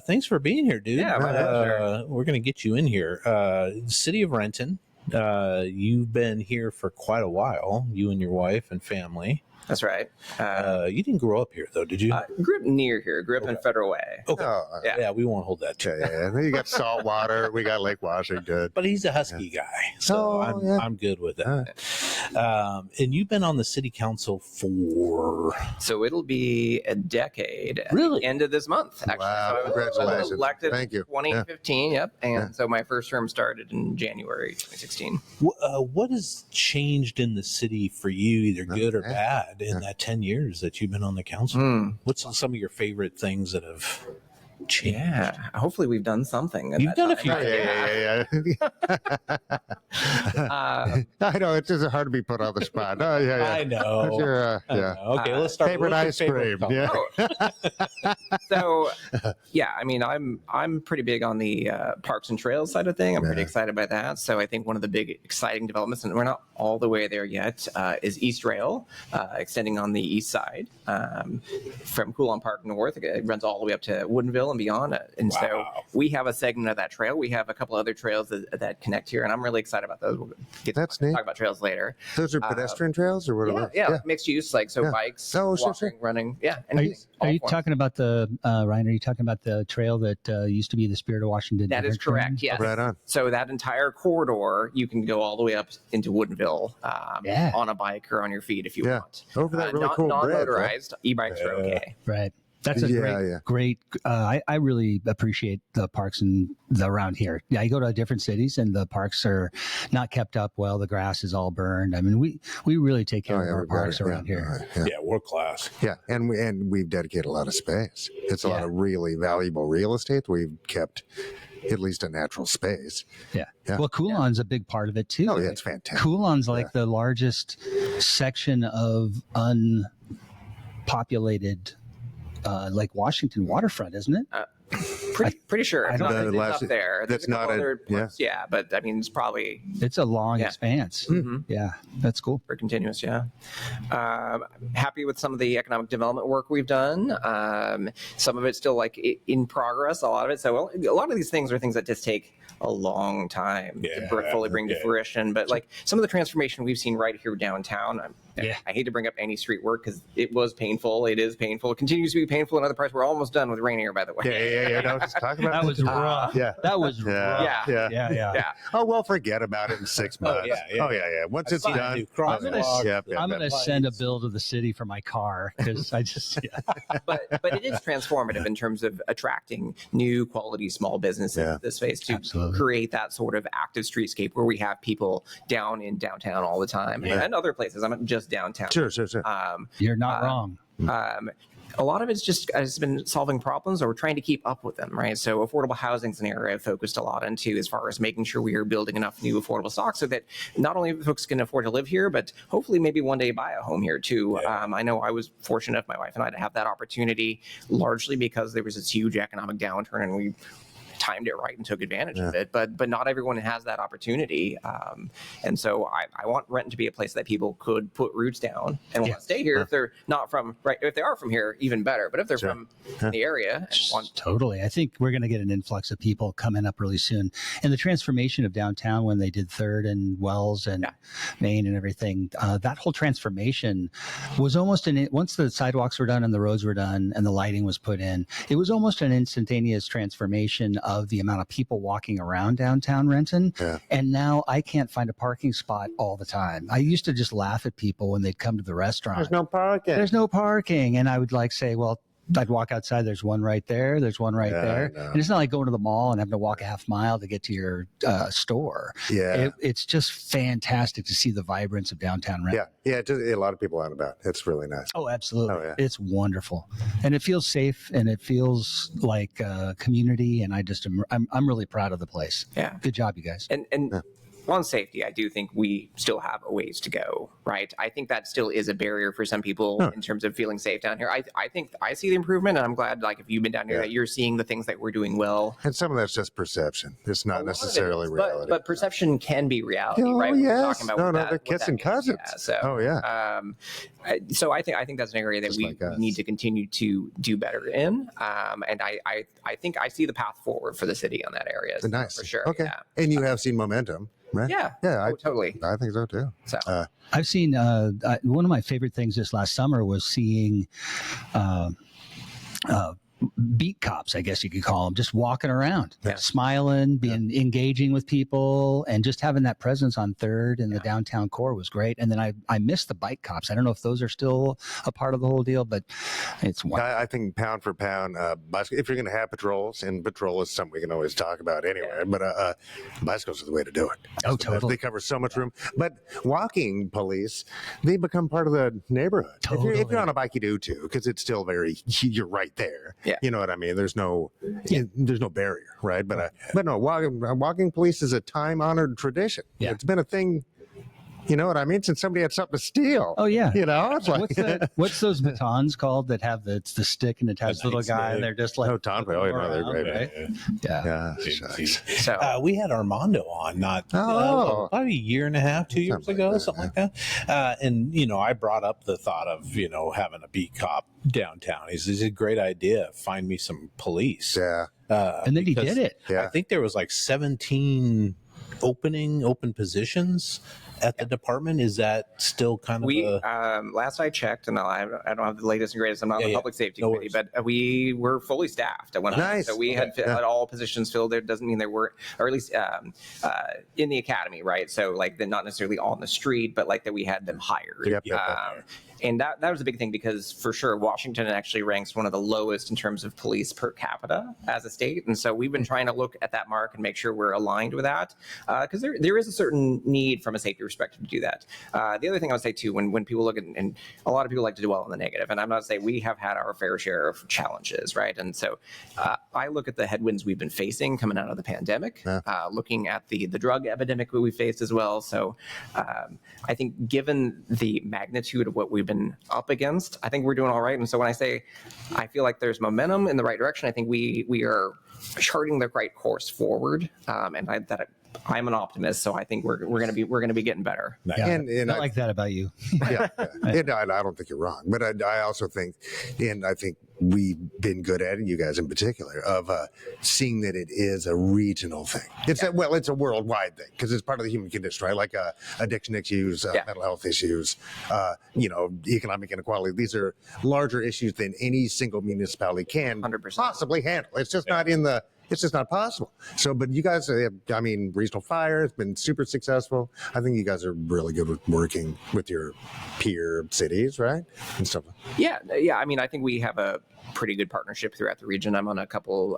thanks for being here, dude. Yeah, my pleasure. We're gonna get you in here. City of Renton. You've been here for quite a while. You and your wife and family. That's right. You didn't grow up here, though, did you? Grew up near here. Grew up in Federal Way. Okay. Oh, Yeah, we won't hold that. yeah. You got salt water. We got Lake Washington. But he's a husky guy, so Oh, I'm good with that. And you've been on the city council for So it'll be a decade at Really? the end of this month, actually. Wow, So I was congratulations. elected Thank you. 2015, yep. And Yeah. so my first term started in January 2016. what has changed in the city for you, either good or Yeah. bad, in that 10 years that you've been on the council? What's some of your favorite things that have changed? Yeah. Hopefully we've done something. at You've that done a time. few Yeah. I know it's just hard to be put on the spot. Oh yeah. I know. Sure, I yeah. know. Okay, let's start. Favorite what's your ice cream. favorite color? Yeah. So yeah, I mean, I'm pretty big on the parks and trails side of thing. I'm pretty Yeah. excited by that. So I think one of the big exciting developments, and we're not all the way there yet, is East Rail, extending on the east side from Coulon Park north. It runs all the way up to Woodinville and beyond. And so Wow. we have a segment of that trail. We have a couple other trails that connect here, and I'm really excited about those. We'll get That's to neat. talk about trails later. Those are pedestrian trails or what? are Yeah, they? mixed use, like so Yeah. bikes, Oh, sure, walking, sure. running. Yeah, and Are you, it's all are you forms. talking about the Ryan? Are you talking about the trail that used to be the Spirit of Washington? That is Dinner Train? correct. Yes. Right on. So that entire corridor, you can go all the way up into Woodinville Yeah. on a bike or on your feet if you Yeah. want. Over that really cool bridge, right? Non-motorized e-bikes are okay. Right. That's a Yeah, great. I really appreciate the parks and around here. Yeah, I go to different cities and the parks are not kept up well. The grass is all burned. I mean, we really take care of our everybody, parks around yeah, here. Yeah. Yeah, world class. Yeah, and we've dedicated a lot of space. It's a lot of really valuable real estate. We've kept at least a natural space. Yeah. Yeah. Well, Coulon's a big part of it too. Oh yeah, it's fantastic. Coulon's like the largest section of unpopulated, like Washington waterfront, isn't it? Pretty sure. I It's don't not, know. it's Last- up there. There's that's a couple not a- other yeah. parts, yeah, but I mean, it's probably It's a long Yeah. expanse. Mhm. Yeah, that's cool. for continuous, yeah. Happy with some of the economic development work we've done. Some of it's still like in progress, a lot of it. So a lot of these things are things that just take a long time Yeah, to fully bring to yeah. fruition. But like some of the transformation we've seen right here downtown, Yeah. I hate to bring up any street work because it was painful. It is painful. It continues to be painful in other parts. We're almost done with Rainier, by the way. Yeah. No, just talk about That was rough. Yeah. That was rough. Yeah. Yeah. Yeah. Oh well, forget about it in 6 months. yeah. Oh yeah. Once it's Fine, done, do crosswalks. Yeah, I'm yeah. going to send a bill to the city for my car because I just, but it is transformative in terms of attracting new quality small businesses Yeah. in this space to Absolutely. create that sort of active streetscape where we have people down in downtown all the time and other places. I'm not just downtown. Sure. you're not wrong. A lot of it's just has been solving problems or trying to keep up with them, right? So affordable housing is an area I've focused a lot into as far as making sure we are building enough new affordable stock so that not only folks can afford to live here, but hopefully maybe one day buy a home here too. I know I was fortunate enough, my wife and I, to have that opportunity largely because there was this huge economic downturn and we timed it right and took advantage of it, but not everyone has that opportunity, and so I want Renton to be a place that people could put roots down and want to stay here. If they're not from if they are from here, even better. But if they're from the area and want Totally. I think we're going to get an influx of people coming up really soon. And the transformation of downtown when they did 3rd and Wells and Main and everything, that whole transformation was almost once the sidewalks were done and the roads were done and the lighting was put in, it was almost an instantaneous transformation of of the amount of people walking around downtown Renton. Yeah. And now I can't find a parking spot all the time. I used to just laugh at people when they'd come to the restaurant. There's no parking. There's no parking. And I would like say, well, I'd walk outside. There's one right there. There's one right there. I know. And it's not like going to the mall and having to walk a half mile to get to your store. Yeah. It's just fantastic to see the vibrance of downtown Renton. Yeah. Just a lot of people out and about. It's really nice. Oh, absolutely. Oh, yeah. It's wonderful. And it feels safe and it feels like community. And I'm really proud of the place. Yeah. Good job, you guys. And on safety, I do think we still have a ways to go, right? I think that still is a barrier for some people in terms of feeling safe down here. I think I see the improvement, and I'm glad, like, if you've been down here, that you're seeing the things that we're doing well. And some of that's just perception. It's not necessarily reality. But perception can be reality, Oh, right? We're yes. talking about They're kissing cousins. Yeah, so, Oh, yeah. So I think that's an area that Just we like us. need to continue to do better in. And I think I see the path forward for the city on that area. Nice. For sure. Okay. Yeah. And you have seen momentum, right? Yeah. Yeah. Totally. I think so too. So I've seen one of my favorite things this last summer was seeing beat cops, I guess you could call them, just walking around, smiling, being engaging with people, and just having that presence on Third and the downtown core was great. And then I missed the bike cops. I don't know if those are still a part of the whole deal, but it's wonderful. I think pound for pound, if you're going to have patrols, and patrol is something we can always talk about anyway, but bicycles are the way to do it. Oh, totally. They cover so much room. But walking police, they become part of the neighborhood. Totally. If you're on a bike, you do too, because it's still you're right there. Yeah. You know what I mean? There's no barrier, right? But no, walking police is a time-honored tradition. Yeah. It's been a thing. You know what I mean? Since somebody had something to steal. Oh, yeah. You know, it's like what's those batons called that have the stick and it has the little guy and they're just like, oh, Tonpa. Oh, no, they're great. right? Yeah. shucks. So We had Armando on about a year and a half, 2 years ago, something like that. And, I brought up the thought of, having a beat cop downtown. He says, it's a great idea. Find me some police. Yeah. And then he did it. Yeah. I think there was like 17 open positions at the department. Is that still kind of last I checked, and I don't have the latest and greatest, I'm not on the public safety committee, but we were fully staffed at one point. Nice. So we had all positions filled. There doesn't mean there weren't, or at least in the academy, right? So like they're not necessarily on the street, but like that we had them hired. Yep. And that was a big thing because for sure, Washington actually ranks one of the lowest in terms of police per capita as a state. And so we've been trying to look at that mark and make sure we're aligned with that because there is a certain need from a safety perspective to do that. The other thing I would say too, when people look at, and a lot of people like to dwell on the negative, and I'm not saying we have had our fair share of challenges, right? And so I look at the headwinds we've been facing coming out of the pandemic, looking at the drug epidemic that we faced as well. So I think given the magnitude of what we've been up against, I think we're doing all right. And so when I say I feel like there's momentum in the right direction, I think we are charting the right course forward. And I'm an optimist, so I think we're going to be getting better. Yeah. And I like that about you. yeah. And I don't think you're wrong, but I also think, and I think we've been good at it, you guys in particular, of seeing that it is a regional thing. It's a worldwide thing because it's part of the human condition, right? Like addiction issues, mental health issues, economic inequality. These are larger issues than any single municipality can 100%. possibly handle. It's just not in the. It's just not possible. So, but you guys, regional fire has been super successful. I think you guys are really good with working with your peer cities, right? And stuff. Yeah. I mean, I think we have a pretty good partnership throughout the region. I'm on a couple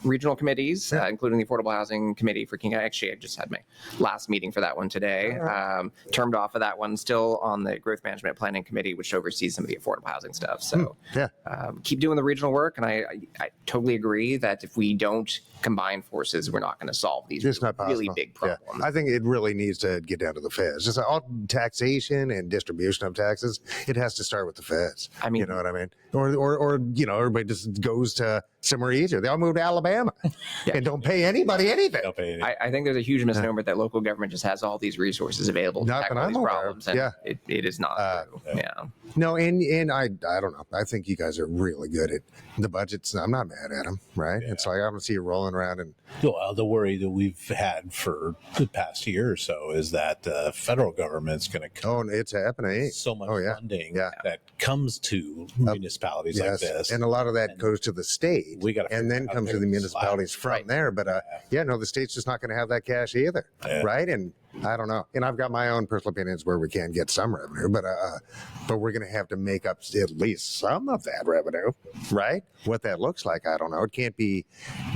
regional committees, including the Affordable Housing Committee for King. Actually, I just had my last meeting for that one today. Termed off of that one, still on the Growth Management Planning Committee, which oversees some of the affordable housing stuff. So keep doing the regional work. And I totally agree that if we don't combine forces, we're not going to solve these really big problems. I think it really needs to get down to the feds. Just all taxation and distribution of taxes. It has to start with the feds. I mean, you know what I mean? Or everybody just goes to somewhere easier. They all move to Alabama and don't pay anybody anything. I think there's a huge misnomer that local government just has all these resources available to tackle these problems, and it is not true. No, and I don't know. I think you guys are really good at the budgets. I'm not mad at them, right? Yeah. It's like I don't see you rolling around and Well, the worry that we've had for the past year or so is that the federal government's going to come. oh, it's happening. So much Oh, yeah. funding Yeah. that comes to municipalities like this. and a lot of that goes to the state. We gotta and figure then out comes how to the to municipalities slide. from Right. there. But no, the state's just not going to have that cash either, Yeah. right? And I don't know. And I've got my own personal opinions where we can get some revenue, but we're going to have to make up at least some of that revenue, right? What that looks like, I don't know. It can't be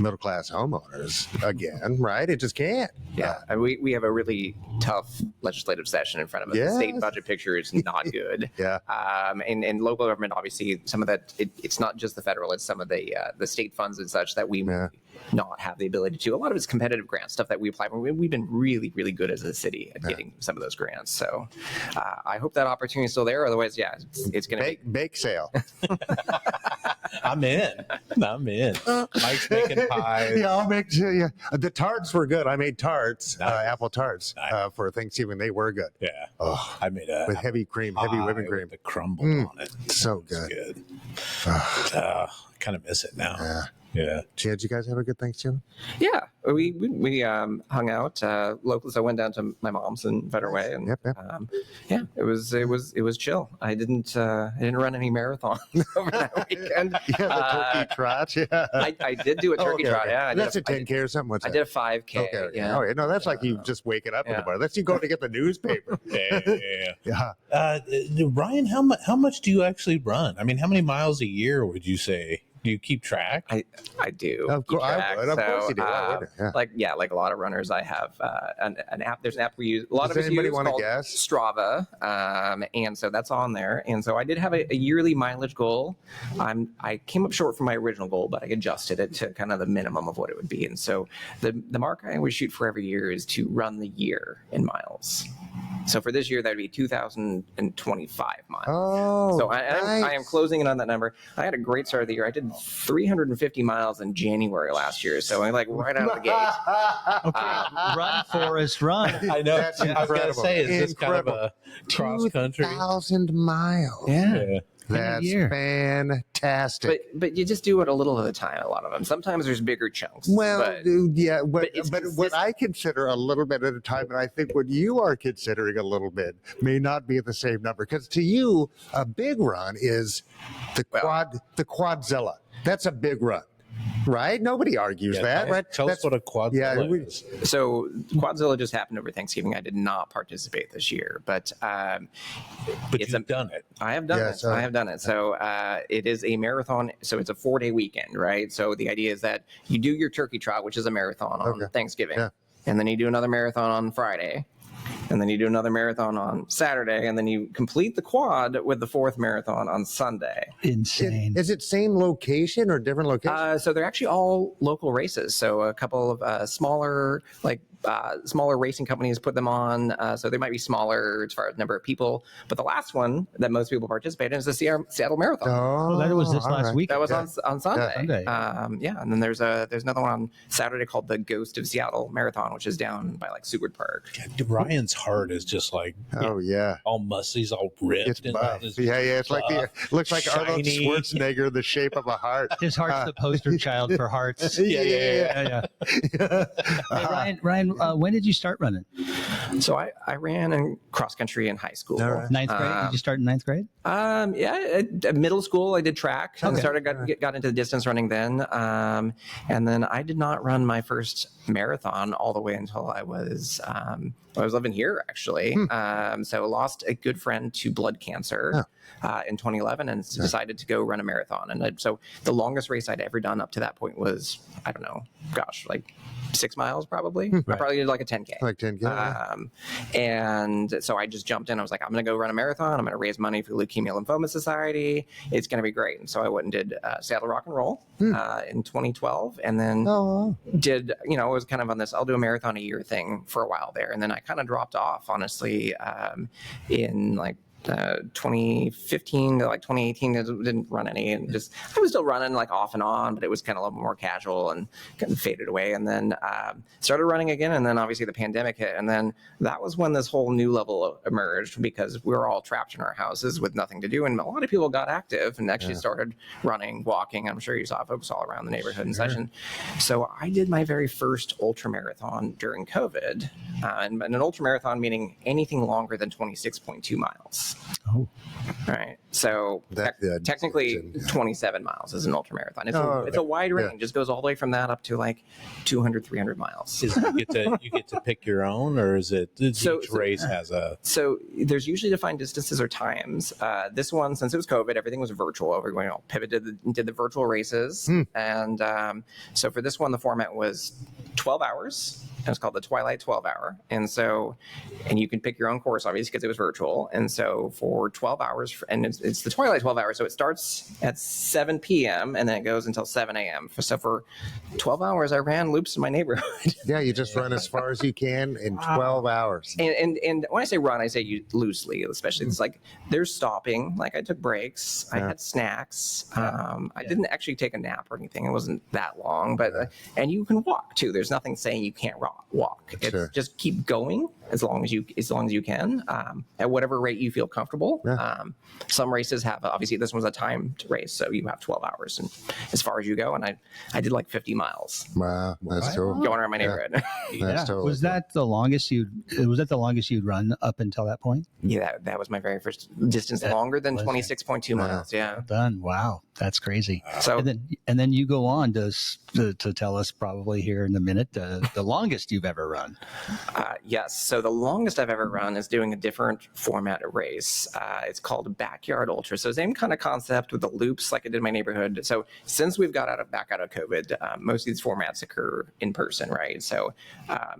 middle class homeowners again, right? It just can't. Yeah, and we have a really tough legislative session in front of us. The state Yes. budget picture is not good. Yeah. And local government, obviously, some of that, it's not just the federal, it's some of the state funds and such that we not have the ability to. A lot of it's competitive grant stuff that we apply for. We've been really, really good as a city at getting some of those grants. So I hope that opportunity is still there. Otherwise, yeah, it's going to Bake sale. I'm in. Mike's making pies. Yeah, I'll make sure. Yeah, the tarts were good. I made tarts, Nice. apple tarts, Nice. for Thanksgiving. They were good. Yeah. Oh, I made a with heavy cream, heavy pie whipping with cream. the crumble on it. So It's good. good. Kind of miss it now. Yeah. Yeah. Did you guys have a good Thanksgiving? Yeah, we hung out locally. So I went down to my mom's in Federal Way, and Yep. yeah, it was chill. I didn't run any marathons over that weekend. Yeah, the turkey trot. Yeah. I did do a turkey trot. Yeah, I did That's a 10K or something. What's I that? did a 5K. Okay. Yeah. Oh, yeah. No, that's like you just waking up in the Yeah. morning. That's you going to get the newspaper. Yeah. Yeah. Ryan, how much do you actually run? I mean, how many miles a year would you say? Do you keep track? I do. Of keep course, I track. would. Of course you do. I would. Yeah. Like a lot of runners, I have an app. There's an app we use. A lot Does of us anybody use wanna called guess? Strava, and so that's on there. And so I did have a yearly mileage goal. I came up short from my original goal, but I adjusted it to kind of the minimum of what it would be. And so the mark I always shoot for every year is to run the year in miles. So for this year, that would be 2,025 miles. Oh, So I am nice. closing in on that number. I had a great start of the year. I did 350 miles in January last year. So I'm like right out of the gate. Run, Forrest, run. I know. That's I was going to incredible. say, is this kind of Incredible. a cross country? 2,000 miles. Yeah. That's year. fantastic. But you just do it a little at a time, a lot of them. Sometimes there's bigger chunks. Well, but dude, yeah, but but it's what consistent. I consider a little bit at a time, and I think what you are considering a little bit may not be the same number. Because to you, a big run is the Quadsilla. That's a big run, right? Nobody argues that, right? Tell us what a Quadsilla Yeah, is. So Quadsilla just happened over Thanksgiving. I did not participate this year, but But it's you've done it. I have done Yeah, it. so- I have done it. So it is a marathon. So it's a 4-day weekend, right? So the idea is that you do your turkey trot, which is a marathon on Okay. Thanksgiving, Yeah. and then you do another marathon on Friday, and then you do another marathon on Saturday, and then you complete the quad with the 4th marathon on Sunday. Insane. Is it same location or different location? So they're actually all local races. So a couple of smaller racing companies put them on. So they might be smaller as far as number of people. But the last one that most people participate in is the Seattle Marathon. Oh, that was this all last right. week. That was on Sunday. Sunday. And then there's another one on Saturday called the Ghost of Seattle Marathon, which is down by like Seward Park. Ryan's heart is just like Oh, yeah. all muscly, he's all ripped. It's and buff. it's Yeah, it's like looks like Arnold shiny. Schwarzenegger, the shape of a heart. His heart's the poster child for hearts. Yeah. Hey, Ryan, when did you start running? So I ran in cross country in high school. All right. Ninth grade? Did you start in ninth grade? At middle school, I did track and got into the distance running then. And then I did not run my first marathon all the way until I was living here actually. So I lost a good friend to blood cancer in 2011 and decided to go run a marathon. And so the longest race I'd ever done up to that point was, I don't know, like 6 miles probably. I probably did like a 10K. Like 10K. And so I just jumped in. I was like, I'm going to go run a marathon. I'm going to raise money for Leukemia Lymphoma Society. It's going to be great. And so I went and did Seattle Rock and Roll in 2012. And then did, it was kind of on this, I'll do a marathon a year thing for a while there. And then I kind of dropped off, honestly, in like 2015 to like 2018, I didn't run any, and I was still running like off and on, but it was kind of a little more casual and kind of faded away. And then started running again, and then obviously the pandemic hit, and then that was when this whole new level emerged because we were all trapped in our houses with nothing to do, and a lot of people got active and actually started running, walking. I'm sure you saw folks all around the neighborhood and such. And so I did my very first ultramarathon during COVID, and an ultramarathon meaning anything longer than 26.2 miles. Oh, right. So technically 27 miles is an ultramarathon. It's a wide range. It just goes all the way from that up to like 200, 300 miles. You get to pick your own, or is it each race has a... So there's usually defined distances or times. This one, since it was COVID, everything was virtual. Everyone pivoted and did the virtual races. And so for this one, the format was 12 hours. It's called the Twilight 12 Hour. And you can pick your own course, obviously, because it was virtual. And so for 12 hours, and it's the Twilight 12 Hour, so it starts at 7 p.m. and then it goes until 7 a.m. So for 12 hours, I ran loops in my neighborhood. Yeah, you just run as far as you can in 12 hours. And when I say run, I say loosely, especially. It's like there's stopping. Like I took breaks. I had snacks. I didn't actually take a nap or anything. It wasn't that long. But and you can walk, too. There's nothing saying you can't walk. It's just keep going as long as you can at whatever rate you feel comfortable. Some races have, obviously this one's a timed race, so you have 12 hours and as far as you go. And I did like 50 miles. Wow, that's cool. Going around my neighborhood. Totally was that the longest you'd run up until that point? Yeah, that was my very first distance, longer than 26.2 miles. Yeah. Well done. Wow, that's crazy. So and then you go on to tell us probably here in a minute the longest you've ever run. Yes. So the longest I've ever run is doing a different format of race. It's called a backyard ultra. So same kind of concept with the loops like I did in my neighborhood. So since we've got back out of COVID, most of these formats occur in person, right? So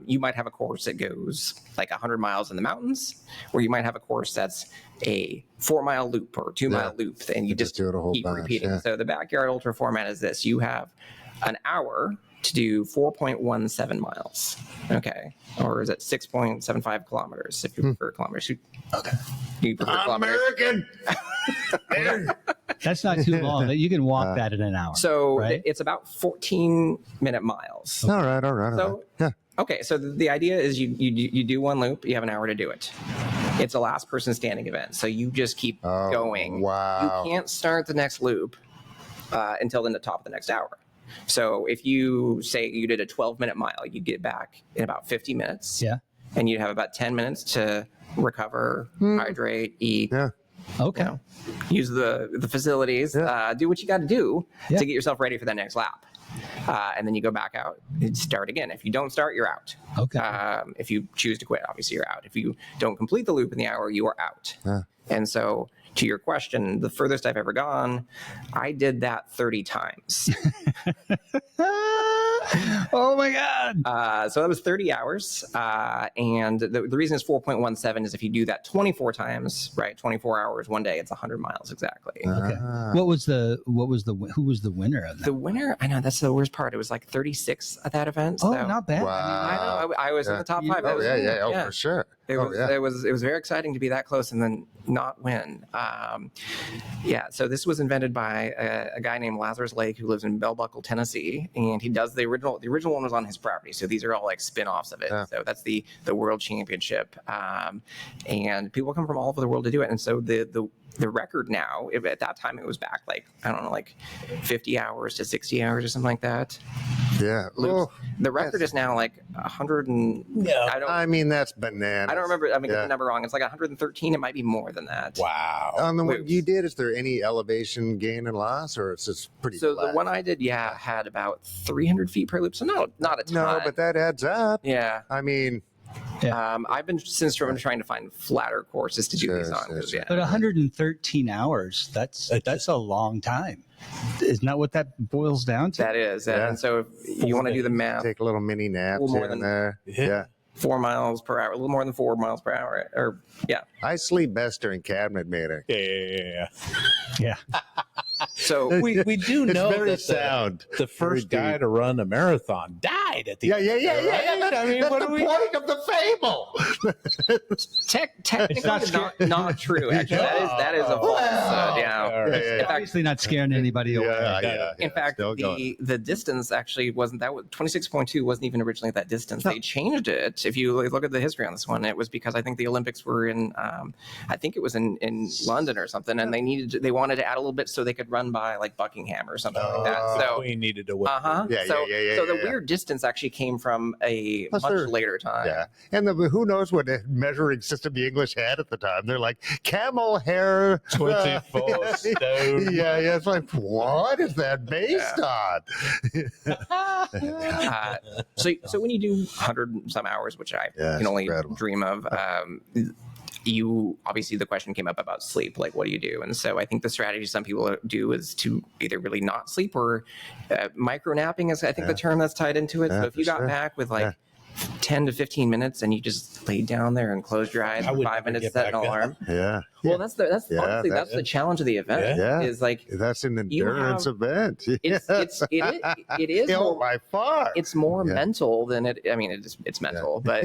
you might have a course that goes like 100 miles in the mountains, or you might have a course that's a 4-mile loop or 2-mile loop, and you just do it a whole keep bunch, repeating. So the backyard ultra format is this. You have an hour to do 4.17 miles. Okay. Or is it 6.75 kilometers if you prefer kilometers? Okay. You prefer kilometers? American! That's not too long. You can walk that in an hour. So right? it's about 14-minute miles. All right. So, okay. So the idea is you do one loop, you have an hour to do it. It's a last person standing event. So you just keep going. Wow. You can't start the next loop until the top of the next hour. So if you say you did a 12-minute mile, you'd get back in about 50 minutes. Yeah. And you'd have about 10 minutes to recover, hydrate, eat. Yeah. Okay. Use the facilities, do what you got to do to get yourself ready for that next lap. And then you go back out and start again. If you don't start, you're out. Okay. If you choose to quit, obviously you're out. If you don't complete the loop in the hour, you are out. And so to your question, the furthest I've ever gone, I did that 30 times. Oh my God. So that was 30 hours. And the reason it's 4.17 is if you do that 24 times, right? 24 hours, one day, it's 100 miles exactly. Okay. Who was the winner of that? The winner, I know that's the worst part. It was like 36 at that event. Oh, so. not bad. Wow. I know. I was in the top 5. For sure. It was very exciting to be that close and then not win. So this was invented by a guy named Lazarus Lake who lives in Bell Buckle, Tennessee, and he does the original one was on his property. So these are all like spin-offs of it. Yeah. So that's the world championship, and people come from all over the world to do it. And so the record now, at that time it was back like, I don't know, like 50 hours to 60 hours or something like that. Yeah. The record is now like 100 and I mean, that's bananas. I don't remember. Get the number wrong. It's like 113. It might be more than that. Wow. On the one you did, is there any elevation gain and loss, or it's just pretty So flat? the one I did, had about 300 feet per loop. So not a ton. No, but that adds up. Yeah. I mean, I've been trying to find flatter courses to do these on. Sure. But 113 hours, that's a long time. Isn't that what that boils down to? That is. And so if you want to do the math, take a little mini nap more here than and there. Yeah. 4 miles per hour, a little more than 4 miles per hour. I sleep best during cabinet meeting. Yeah. So we do know very that sound. the first guy to run a marathon died. died at the Yeah. I mean, That's what the do we? point of the fable. Technically not true. Actually, that is a false. It's obviously not scaring anybody away. In fact, the distance actually wasn't that. 26.2 wasn't even originally that distance. They changed it. If you look at the history on this one, it was because I think the Olympics were in, I think it was in London or something, and they wanted to add a little bit so they could run by like Buckingham or something like that. So we needed to win. so the weird distance actually came from a much later time. Yeah, and who knows what measuring system the English had at the time? They're like camel hair, 24 stone. Yeah, it's like what is that based on? So when you do 100 and some hours, which I can only dream of, you obviously the question came up about sleep, like what do you do? And so I think the strategy some people do is to either really not sleep or micro napping is I think the term that's tied into it. So if you got back with like 10 to 15 minutes and you just laid down there and closed your eyes for 5 minutes, set an alarm. Well, that's honestly that's the challenge of the event. Is like that's an endurance event. It is more, by far. It's more mental than it. I mean, it's mental, but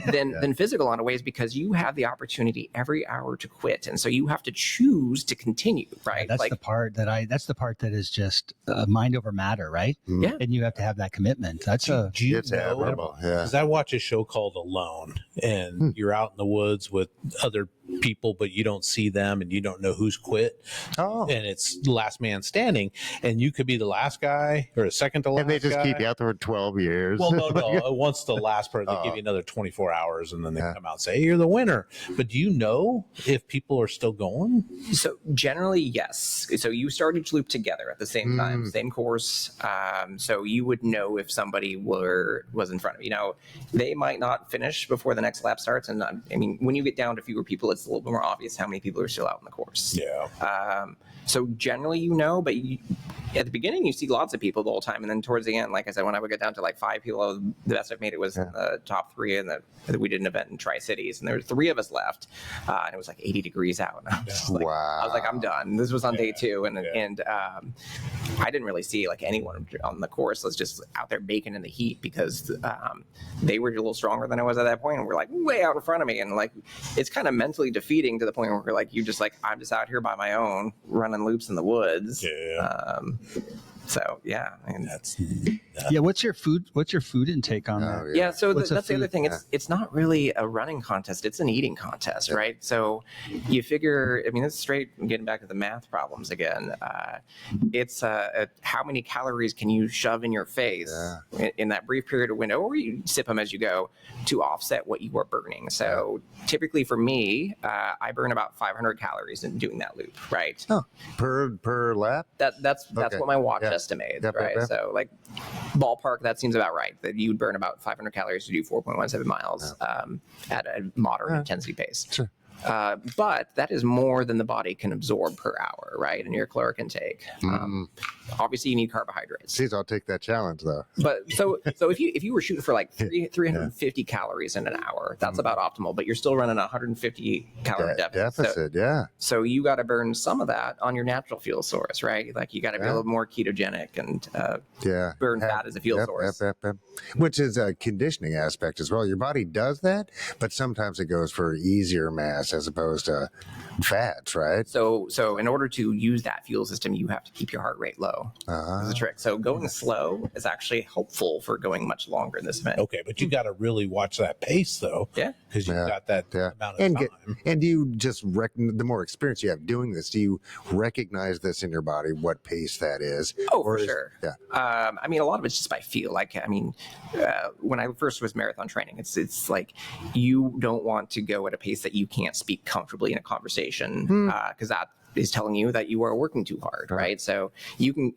than physical in ways because you have the opportunity every hour to quit, and so you have to choose to continue. Right. That's the part that is just mind over matter, right? Yeah. And you have to have that commitment. That's it's admirable. Because I watch a show called Alone, and you're out in the woods with other people, but you don't see them and you don't know who's quit. And it's the last man standing, and you could be the last guy or a second to last. And they just guy. keep you out there for 12 years. Well, no. Once the last person, they give you another 24 hours, and then they come out and say, hey, you're the winner. But do you know if people are still going? So generally, yes. So you start each loop together at the same time, same course. So you would know if somebody was in front of you. Now, they might not finish before the next lap starts. And I mean, when you get down to fewer people, it's a little bit more obvious how many people are still out in the course. Yeah. So generally, but at the beginning, you see lots of people the whole time. And then towards the end, like I said, when I would get down to like 5 people, the best I've made it was in the top 3. And we did an event in Tri-Cities, and there were 3 of us left. And it was like 80 degrees out. And I was like, I'm done. This was on day 2. And I didn't really see like anyone on the course. I was just out there baking in the heat because they were a little stronger than I was at that point. And we're like way out in front of me. And like, it's kind of mentally defeating to the point where we're like, I'm just out here by my own running loops in the woods. So and that's what's your food intake on that? So that's the other thing. It's not really a running contest, it's an eating contest, right? So you figure, I mean, it's straight getting back to the math problems again. It's how many calories can you shove in your face in that brief period of window, or you sip them as you go to offset what you are burning. So typically for me, I burn about 500 calories in doing that loop, right? Per lap? That's what my watch estimates, right? So like ballpark, that seems about right, that you would burn about 500 calories to do 4.17 miles at a moderate intensity pace. Sure. But that is more than the body can absorb per hour, right? In your caloric intake. Obviously, you need carbohydrates. Jeez, I'll take that challenge though. But so if you were shooting for like 350 calories in an hour, that's about optimal. But you're still running a 150 calorie deficit. So you got to burn some of that on your natural fuel source, right? Like you got to be a little more ketogenic and burn fat as a fuel source. Which is a conditioning aspect as well. Your body does that, but sometimes it goes for easier mass as opposed to fats, right? So in order to use that fuel system, you have to keep your heart rate low. That's the trick. So going slow is actually helpful for going much longer in this event. Okay, but you got to really watch that pace though. Because you've got that amount of time. And do you just the more experience you have doing this, do you recognize this in your body, what pace that is? For sure. I mean, a lot of it's just by feel. Like, I mean, when I first was marathon training, it's like you don't want to go at a pace that you can't speak comfortably in a conversation because that is telling you that you are working too hard, right? So you can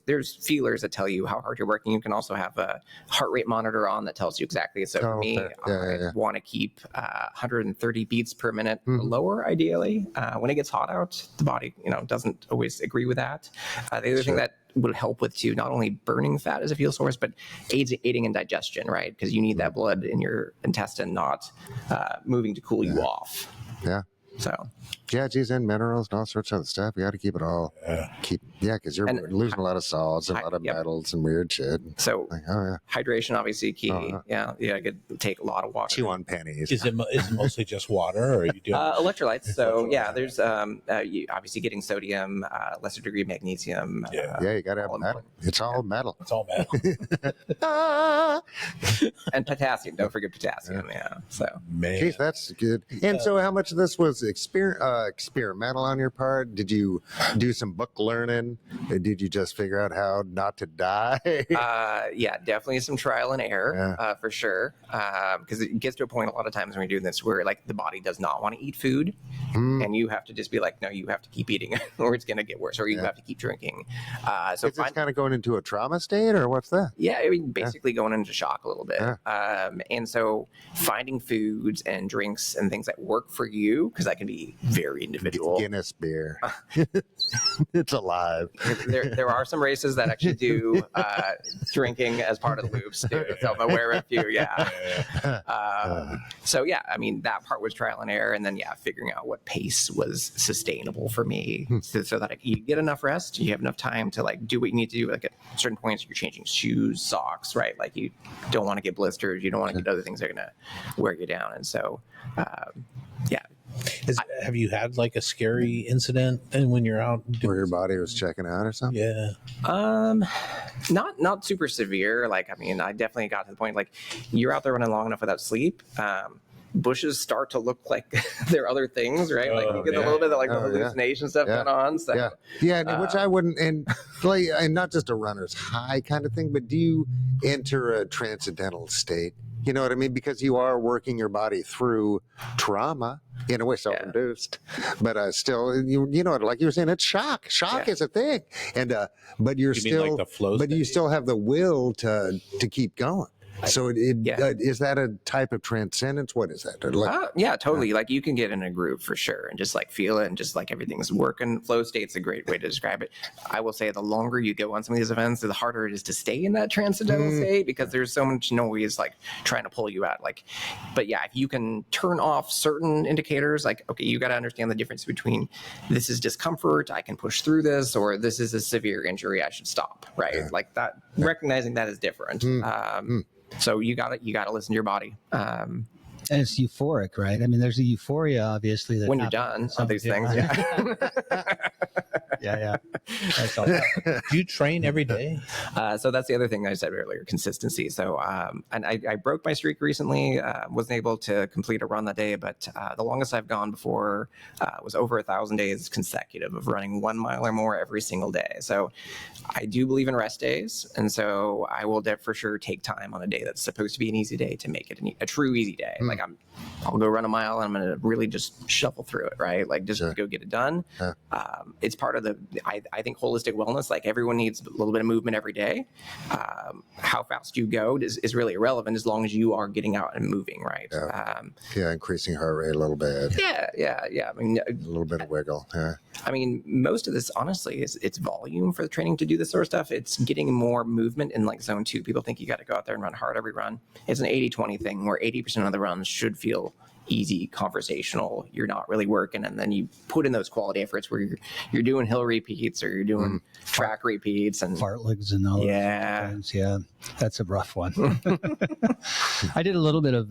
there's feelers that tell you how hard you're working. You can also have a heart rate monitor on that tells you exactly. So for me, I want to keep 130 beats per minute or lower, ideally. When it gets hot out, the body doesn't always agree with that. The other thing that would help with too, not only burning fat as a fuel source, but aiding in digestion, right? Because you need that blood in your intestine not moving to cool you off. So Yeah, geez, and minerals and all sorts of other stuff. You got to keep it all. Because you're losing a lot of salts and a lot of metals and weird shit. So Like, oh yeah, hydration obviously key. Yeah, I could take a lot of water. chew on pennies. Is it mostly just water, or are you doing Electrolytes? So yeah, there's you obviously getting sodium, lesser degree of magnesium. You got to have metal. It's all metal. It's all metal. And potassium. Don't forget potassium. Yeah. So Man. Geez, that's good. And so, how much of this was experimental on your part? Did you do some book learning? Or did you just figure out how not to die? yeah, definitely some trial and error for sure. Because it gets to a point a lot of times when you're doing this where like the body does not want to eat food, and you have to just be like, no, you have to keep eating, or it's going to get worse, or you have to keep drinking. So is this kind of going into a trauma state, or what's that? Yeah, I mean, basically going into shock a little bit. And so finding foods and drinks and things that work for you, because that can be very individual. Guinness beer. It's alive. There are some races that actually do drinking as part of the loops too. So I'm aware of a few, so yeah, I mean, that part was trial and error, and then figuring out what pace was sustainable for me, so that you get enough rest, you have enough time to like do what you need to do. Like at certain points, you're changing shoes, socks, right? Like you don't want to get blisters, you don't want to get other things that are gonna wear you down, and so Have you had like a scary incident then when you're out where your body was checking out or something? Yeah. Not super severe. Like, I mean, I definitely got to the point, like, you're out there running long enough without sleep. Bushes start to look like they're other things, right? Like you get a little bit of like the hallucination stuff going on. So which I wouldn't, and like, and not just a runner's high kind of thing, but do you enter a transcendental state? You know what I mean? Because you are working your body through trauma in a way, self-induced, but still, you know, like you were saying, it's shock. Shock is a thing, and but you're still, like the flow but state? you still have the will to keep going. So is that a type of transcendence? What is that? Like, yeah, totally. Like you can get in a groove for sure and just like feel it and just like everything's working. Flow state's a great way to describe it. I will say the longer you go on some of these events, the harder it is to stay in that transcendental state, because there's so much noise like trying to pull you out. Like, but yeah, if you can turn off certain indicators, like, okay, you got to understand the difference between this is discomfort, I can push through this, or this is a severe injury, I should stop, right? Like that, recognizing that is different. So you got to listen to your body. And it's euphoric, right? I mean, there's a euphoria, obviously, that when you're done on these things. Yeah. That's all. Do you train every day? So that's the other thing I said earlier, consistency. So, and I broke my streak recently, wasn't able to complete a run that day, but the longest I've gone before was over 1,000 days consecutive of running 1 mile or more every single day. So I do believe in rest days. And so I will for sure take time on a day that's supposed to be an easy day to make it a true easy day. Like I'll go run a mile and I'm going to really just shuffle through it, right? Like just go get it done. It's part of the, I think, holistic wellness. Like everyone needs a little bit of movement every day. How fast you go is really irrelevant as long as you are getting out and moving, right? Increasing heart rate a little bit. Yeah. I mean, a little bit of wiggle. Yeah. I mean, most of this, honestly, it's volume for the training to do this sort of stuff. It's getting more movement in like zone 2. People think you got to go out there and run hard every run. It's an 80-20 thing where 80% of the runs should feel easy, conversational. You're not really working, and then you put in those quality efforts where you're doing hill repeats or you're doing track repeats and fartlegs and all those things. Yeah, that's a rough one. I did a little bit of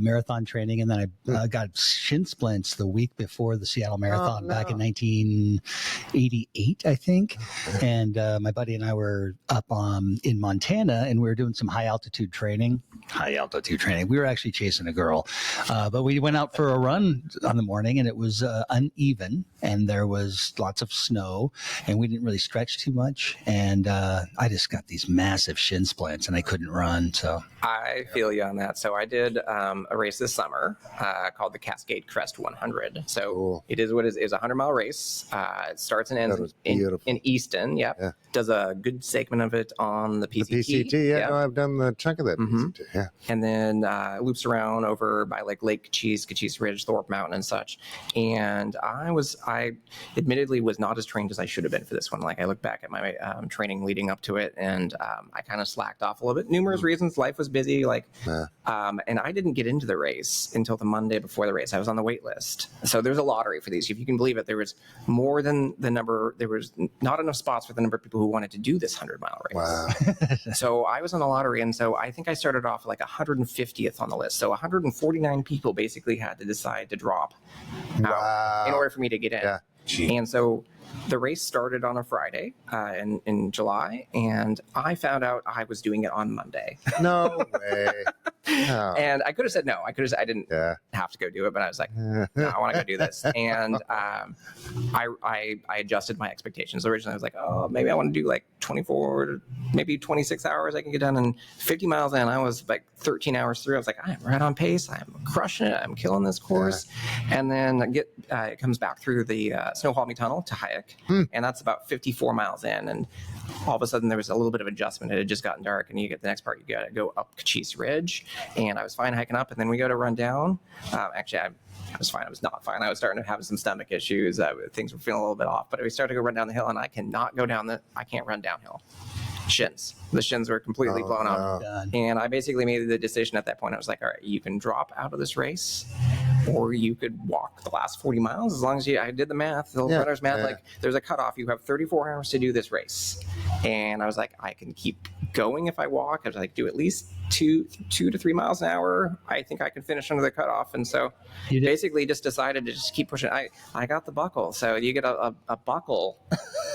marathon training, and then I got shin splints the week before the Seattle Marathon back in 1988, I think. And my buddy and I were up in Montana, and we were doing some high altitude training. We were actually chasing a girl. But we went out for a run on the morning, and it was uneven, and there was lots of snow, and we didn't really stretch too much. And I just got these massive shin splints, and I couldn't run. So I feel you on that. So I did a race this summer called the Cascade Crest 100. So it is what it is. It's a 100-mile race. It starts and ends in Easton. Yep. Yeah. Does a good segment of it on the PCT. The PCT, no, I've done the chunk of that PCT. Yeah. And then loops around over by like Lake Cochise Ridge, Thorpe Mountain, and such. And I admittedly was not as trained as I should have been for this one. Like I look back at my training leading up to it, and I kind of slacked off a little bit. Numerous reasons. Life was busy. And I didn't get into the race until the Monday before the race. I was on the wait list. So there's a lottery for these. If you can believe it, there was more than the number. There was not enough spots for the number of people who wanted to do this 100-mile race. Wow. So I was on the lottery, and so I think I started off like 150th on the list. So 149 people basically had to decide to drop out in order for me to get in. Yeah. And so the race started on a Friday in July, and I found out I was doing it on Monday. No way. No. And I could have said no. I didn't have to go do it, but I was like, no, I want to go do this. And I adjusted my expectations. Originally, I was like, oh, maybe I want to do like 24 to maybe 26 hours. I can get done. And 50 miles in, I was like 13 hours through. I was like, I'm right on pace. I'm crushing it. I'm killing this course. And then it comes back through the Snoqualmie Tunnel to Hayek. And that's about 54 miles in. And all of a sudden, there was a little bit of adjustment. It had just gotten dark, and you get the next part. You got to go up Cochise Ridge. And I was fine hiking up, and then we go to run down. Actually, I was fine. I was not fine. I was starting to have some stomach issues. Things were feeling a little bit off. But we started to go run down the hill, and I cannot go down I can't run downhill. The shins were completely blown up. And I basically made the decision at that point. I was like, all right, you can drop out of this race, or you could walk the last 40 miles as long as I did the math, the runner's math. Like there's a cutoff. You have 34 hours to do this race. And I was like, I can keep going if I walk. I was like, do at least 2 to 3 miles an hour. I think I can finish under the cutoff. And so basically just decided to just keep pushing. I got the buckle. So you get a buckle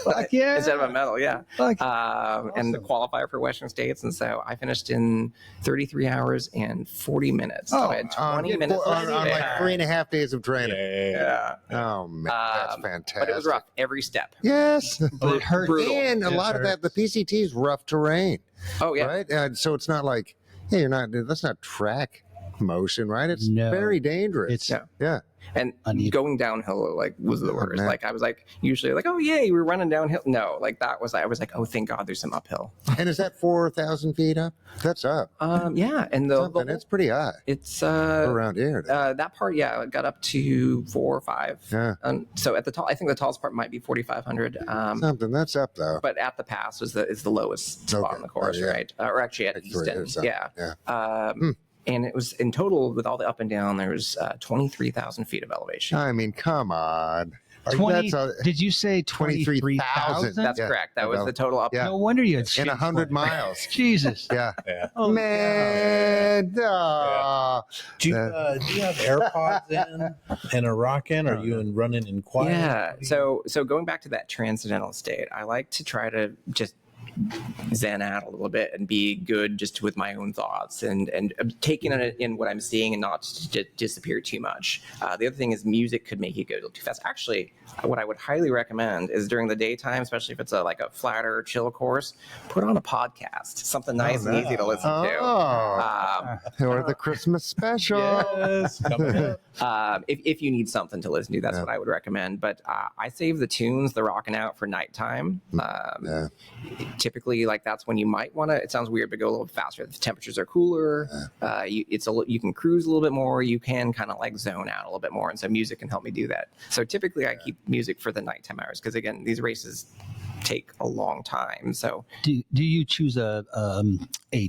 instead of a medal. Yeah. Awesome. And the qualifier for Western States. And so I finished in 33 hours and 40 minutes. So I had 20 minutes on like 3.5 days of training. Yeah. Oh, man. That's fantastic. But it was rough every step. Yes. But it hurt. Brutal. And a lot of that, the PCT is rough terrain. Oh, yeah. Right? So it's not like, that's not track motion, right? It's very dangerous. And going downhill was the worst. Man. Like I was like usually like, oh yay, we're running downhill. No, like I was like, oh thank God there's some uphill. And is that 4,000 feet up? That's up. Yeah, and it's pretty high. It's around here. That part, it got up to 4 or 5. Yeah. So at the top, I think the tallest part might be 4,500. Something that's up though. But at the pass is the lowest spot on the course, right? Or actually at Easton. And it was in total with all the up and down, there was 23,000 feet of elevation. I mean, come on. Did you say 23,000? That's correct. That was the total up. No wonder you had in 100 miles. Jesus. Yeah. Oh, man. Do you have AirPods in and a rock in? Or are you running in quiet? Yeah. So going back to that transcendental state, I like to try to just zen out a little bit and be good just with my own thoughts and taking it in what I'm seeing and not just disappear too much. The other thing is music could make you go a little too fast. Actually, what I would highly recommend is during the daytime, especially if it's like a flatter, chill course, put on a podcast, something nice and easy to listen to. Or the Christmas special. Yes, if you need something to listen to, that's what I would recommend. But I save the tunes, the rocking out for nighttime. Typically, like that's when you might want to. It sounds weird, but go a little bit faster. The temperatures are cooler. You can cruise a little bit more. You can kind of like zone out a little bit more, and so music can help me do that. So typically, I keep music for the nighttime hours because again, these races take a long time. So do you choose a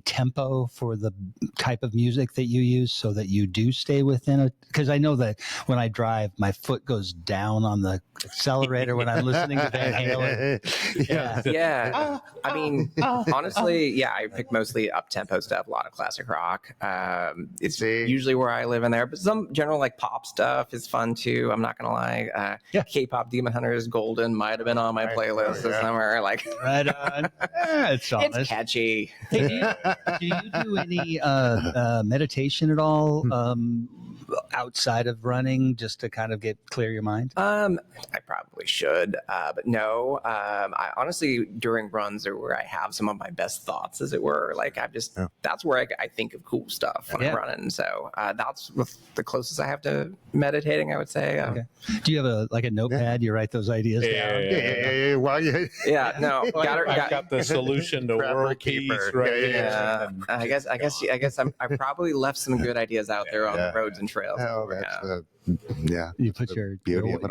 tempo for the type of music that you use so that you do stay within it? Because I know that when I drive, my foot goes down on the accelerator when I'm listening to Van Halen. Yeah. I mean, honestly, I pick mostly up-tempo stuff, a lot of classic rock. It's usually where I live in there, but some general like pop stuff is fun too. I'm not going to lie. K-pop Demon Hunters Golden might have been on my playlist this summer. Like, right on. It's catchy. Hey, do you do any meditation at all outside of running just to kind of clear your mind? I probably should, but no. I honestly, during runs are where I have some of my best thoughts, as it were. Like that's where I think of cool stuff when I'm running. So that's the closest I have to meditating, I would say. Okay. Do you have a notepad? You write those ideas down? No, I've got the solution to world peace right here. I guess I probably left some good ideas out there on the roads and trails. Oh, that's You put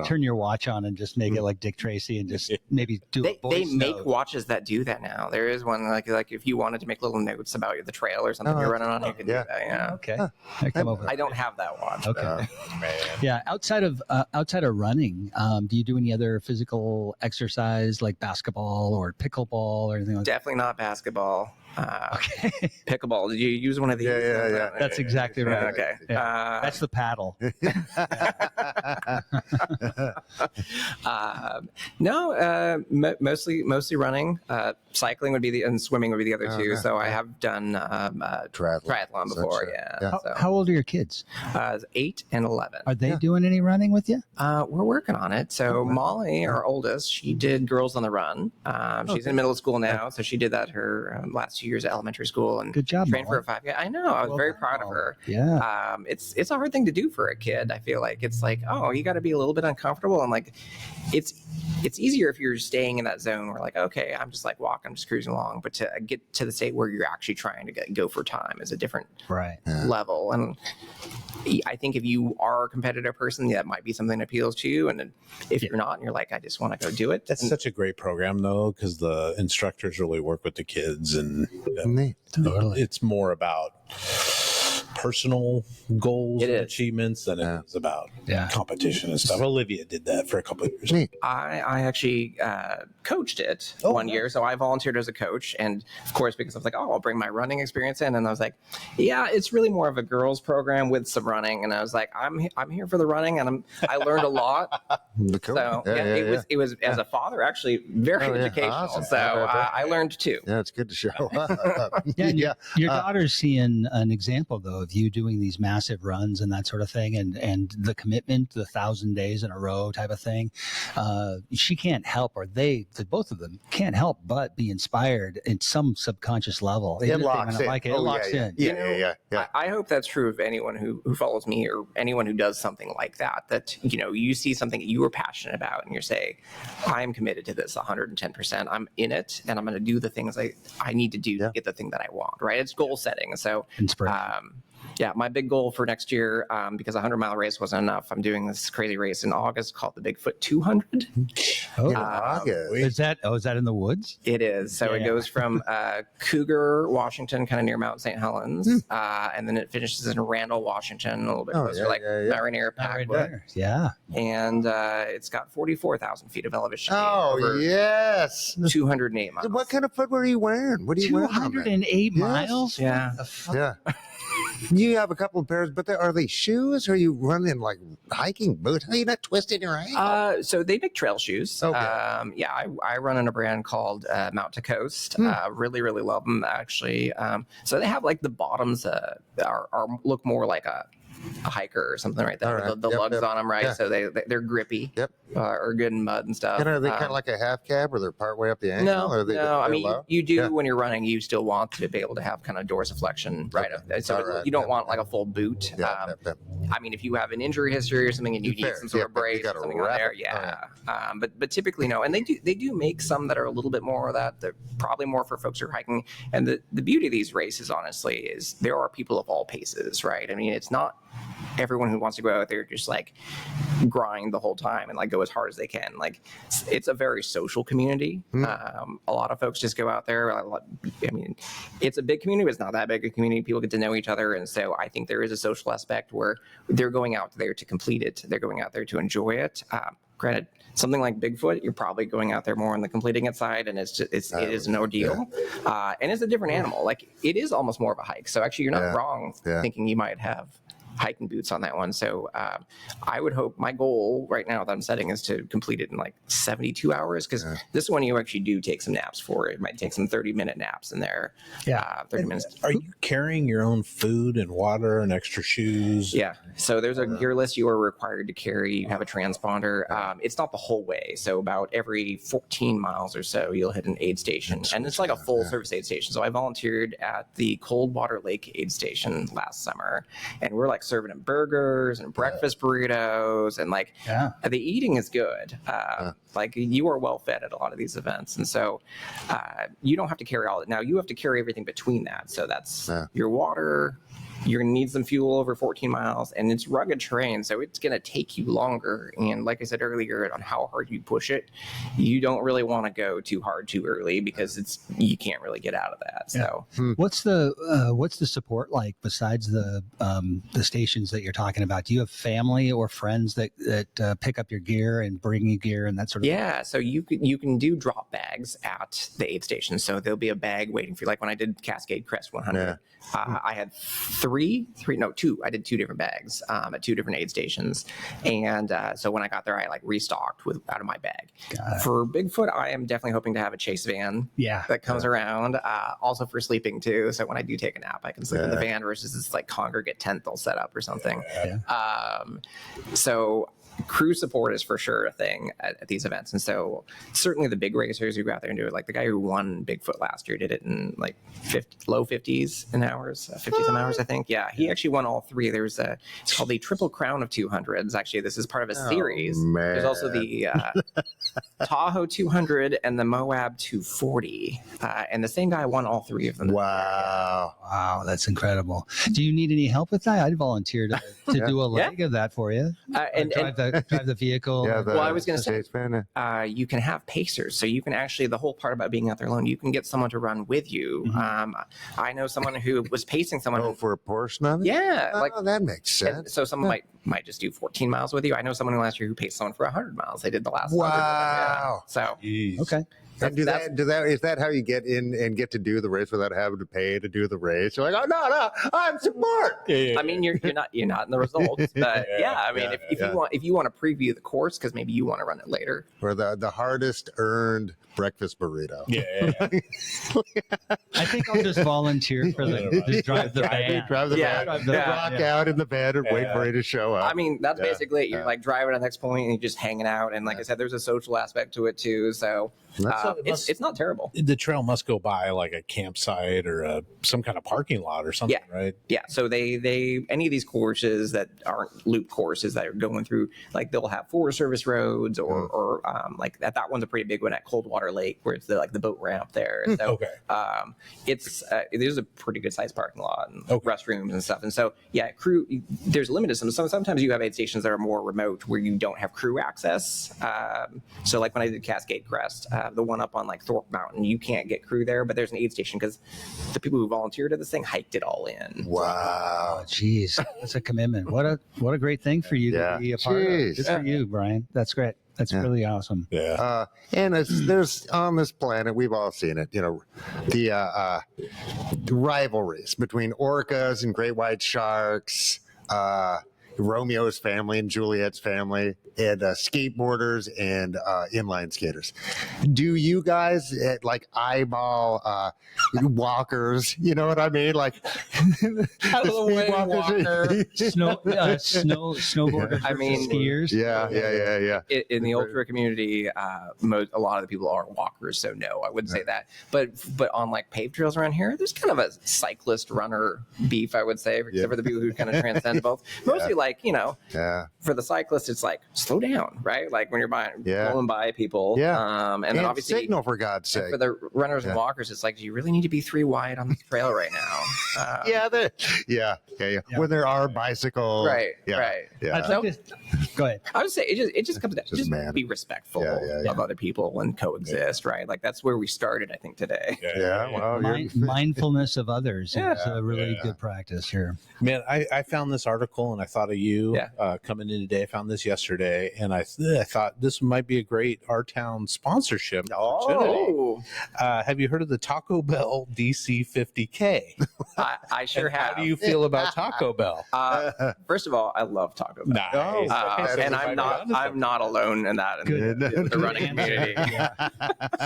turn your watch on and just make it like Dick Tracy and just maybe do a voice They make note. watches that do that now. There is one like if you wanted to make little notes about the trail or something you're running on, you can do that. Yeah. Okay. I don't have that watch. Okay. Yeah. Outside of running, do you do any other physical exercise like basketball or pickleball or anything like that? Definitely not basketball. Okay. Pickleball. Did you use one of these? Yeah. That's exactly right. Okay. Yeah. That's the paddle. No, mostly running. Cycling would be and swimming would be the other two. So I have done triathlon before. Yeah. How old are your kids? 8 and 11. Are they doing any running with you? We're working on it. So Molly, our oldest, she did Girls on the Run. She's in middle school now, so she did that her last 2 years at elementary school and good job. Trained for a 5K. I know. I was very proud of her. Yeah. It's a hard thing to do for a kid. I feel like it's like, you got to be a little bit uncomfortable, and like it's easier if you're staying in that zone where like, okay, I'm just like walking, I'm just cruising along. But to get to the state where you're actually trying to go for time is a different level. And I think if you are a competitive person, that might be something that appeals to you. And if you're not, and you're like, I just want to go do it. That's such a great program, though, because the instructors really work with the kids, and it's more about personal goals and achievements than it is about competition and stuff. Olivia did that for a couple of years. I actually coached it one year, so I volunteered as a coach, and of course because I was like, I'll bring my running experience in, and I was like, it's really more of a girls program with some running, and I was like, I'm here for the running, and I learned a lot. So it was as a father actually very educational. Awesome. So I learned too. Yeah, it's good to show up. Your daughter's seeing an example though of you doing these massive runs and that sort of thing, and the commitment, the 1,000 days in a row type of thing. She can't help, or both of them can't help but be inspired in some subconscious level. It locks in. It locks in. Yeah. I hope that's true of anyone who follows me or anyone who does something like that. That you see something you are passionate about, and you're saying, I'm committed to this 110%. I'm in it, and I'm going to do the things I need to do to get the thing that I want. Right? It's goal setting. So inspiration. My big goal for next year, because a 100-mile race wasn't enough, I'm doing this crazy race in August called the Bigfoot 200. Is that in the woods? It is. So it goes from Cougar, Washington, kind of near Mount St. Helens, and then it finishes in Randall, Washington, a little bit closer, Marinere, Packwood. And it's got 44,000 feet of elevation. Oh, yes. 208 miles. What kind of footwear are you wearing? What are you wearing? 208 miles? Yeah. You have a couple of pairs, but are they shoes? Or are you running like hiking boots? Are you not twisting your ankle? So they make trail shoes. Okay. I run in a brand called Mount to Coast. Really, really love them actually. So they have like the bottoms look more like a hiker or something right there. Right. The lugs on them, right? Yeah. So they're grippy. Yep. Are good in mud and stuff. And are they kind of like a half cab, or they're part way up the ankle? No. I mean, you do when you're running. You still want to be able to have kind of dorsiflexion right up there. So you don't want like a full boot. I mean, if you have an injury history or something and you need some sort of brace or something on there, but typically no. And they do make some that are a little bit more of that. They're probably more for folks who are hiking. And the beauty of these races, honestly, is there are people of all paces, right? I mean, it's not everyone who wants to go out there just like grind the whole time and like go as hard as they can. Like it's a very social community. A lot of folks just go out there. I mean, it's a big community, but it's not that big a community. People get to know each other. And so I think there is a social aspect where they're going out there to complete it. They're going out there to enjoy it. Granted, something like Bigfoot, you're probably going out there more on the completing it side, and it is an ordeal. And it's a different animal. Like it is almost more of a hike. So actually you're not wrong thinking you might have hiking boots on that one. So I would hope, my goal right now that I'm setting is to complete it in like 72 hours, because this one you actually do take some naps for. It might take some 30-minute naps in there. 30 minutes. Are you carrying your own food and water and extra shoes? Yeah. So there's a gear list you are required to carry. You have a transponder. It's not the whole way. So about every 14 miles or so, you'll hit an aid station. And it's like a full service aid station. So I volunteered at the Coldwater Lake aid station last summer. And we're like serving them burgers and breakfast burritos. And like the eating is good. Like you are well fed at a lot of these events. And so you don't have to carry all it. Now you have to carry everything between that. So that's your water. You're going to need some fuel over 14 miles, and it's rugged terrain, so it's going to take you longer. And like I said earlier, on how hard you push it, you don't really want to go too hard too early, because you can't really get out of that. So what's the support like besides the stations that you're talking about? Do you have family or friends that pick up your gear and bring you gear and that sort of thing? Yeah, so you can do drop bags at the aid station. So there'll be a bag waiting for you. Like when I did Cascade Crest 100, I had two. I did 2 different bags at 2 different aid stations. And so when I got there, I like restocked out of my bag. For Bigfoot, I am definitely hoping to have a chase van that comes around. Also for sleeping too. So when I do take a nap, I can sleep in the van versus this like congregate tent they'll set up or something. So crew support is for sure a thing at these events. And so certainly the big racers who go out there and do it, like the guy who won Bigfoot last year did it in like low 50s an hours, 50 some hours, I think. Yeah, he actually won all 3. There's it's called the Triple Crown of 200s. Actually, this is part of a series. There's also the Tahoe 200 and the Moab 240. And the same guy won all 3 of them. Wow, that's incredible. Do you need any help with that? I'd volunteer to do a leg of that for you. And drive the vehicle. Well, I was going to say, you can have pacers. So you can actually, the whole part about being out there alone, you can get someone to run with you. I know someone who was pacing someone. For a portion of it? Yeah. That makes sense. So someone might just do 14 miles with you. I know someone last year who paced someone for 100 miles. They did the last 100. Wow. So, okay. And is that how you get in and get to do the race without having to pay to do the race? You're like, oh no, I'm support. I mean, you're not in the results, but I mean, if you want to preview the course because maybe you want to run it later, or the hardest earned breakfast burrito. I think I'll just volunteer for just drive the van. Drive the van. Rock out in the bed and wait for it to show up. I mean, that's basically it. You're like driving to the next point and you're just hanging out. And like I said, there's a social aspect to it too. So it's not terrible. The trail must go by like a campsite or some kind of parking lot or something, right? Yeah. So they any of these courses that aren't loop courses that are going through, like they'll have Forest Service roads or like that one's a pretty big one at Coldwater Lake where it's the boat ramp there. And so it's there's a pretty good sized parking lot and restrooms and stuff. And so crew, there's limited sometimes you have aid stations that are more remote where you don't have crew access. So like when I did Cascade Crest, the one up on like Thorpe Mountain, you can't get crew there, but there's an aid station because the people who volunteered at this thing hiked it all in. Wow. Geez, that's a commitment. What a great thing for you to be a part of. Good for you, Brian. That's great. That's really awesome. Yeah. And there's on this planet, we've all seen it, the rivalries between orcas and great white sharks, Romeo's family and Juliet's family, and skateboarders and inline skaters. Do you guys eyeball walkers? You know what I mean? Like out of the way, walker, snowboarders. I mean, skiers. Yeah. In the ultra community, a lot of the people are walkers, so no, I wouldn't say that. But on like paved trails around here, there's kind of a cyclist runner beef, I would say, except for the people who kind of transcend both. Mostly for the cyclist, it's like slow down, right? Like when you're blowing by people. And then obviously signal, for God's sake. For the runners and walkers, it's like, do you really need to be 3 wide on this trail right now? When there are bicycles. Right. Go ahead. I would say it just comes down to just be respectful of other people and coexist, right? Like that's where we started, I think, today. Mindfulness of others is a really good practice here. Man, I found this article and I thought of you coming in today. I found this yesterday and I thought this might be a great Our Town sponsorship opportunity. Have you heard of the Taco Bell DC 50K? I sure And have. How do you feel about Taco Bell? First of all, I love Taco Bell. Nice. And I'm not alone in that in the running community.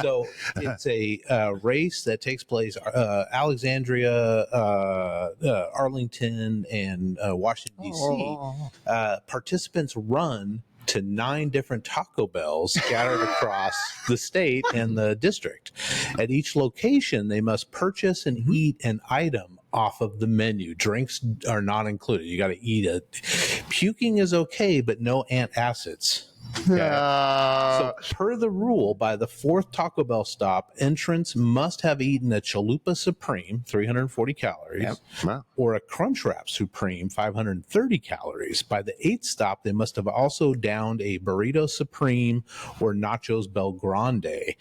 So it's a race that takes place Alexandria, Arlington, and Washington D.C. Participants run to 9 different Taco Bells scattered across the state and the district. At each location, they must purchase and eat an item off of the menu. Drinks are not included. You got to eat it. Puking is okay, but no antacids. So, per the rule, by the 4th Taco Bell stop, entrants must have eaten a Chalupa Supreme, 340 calories, or a Crunchwrap Supreme, 530 calories. By the 8th stop, they must have also downed a Burrito Supreme or Nachos Bel Grande,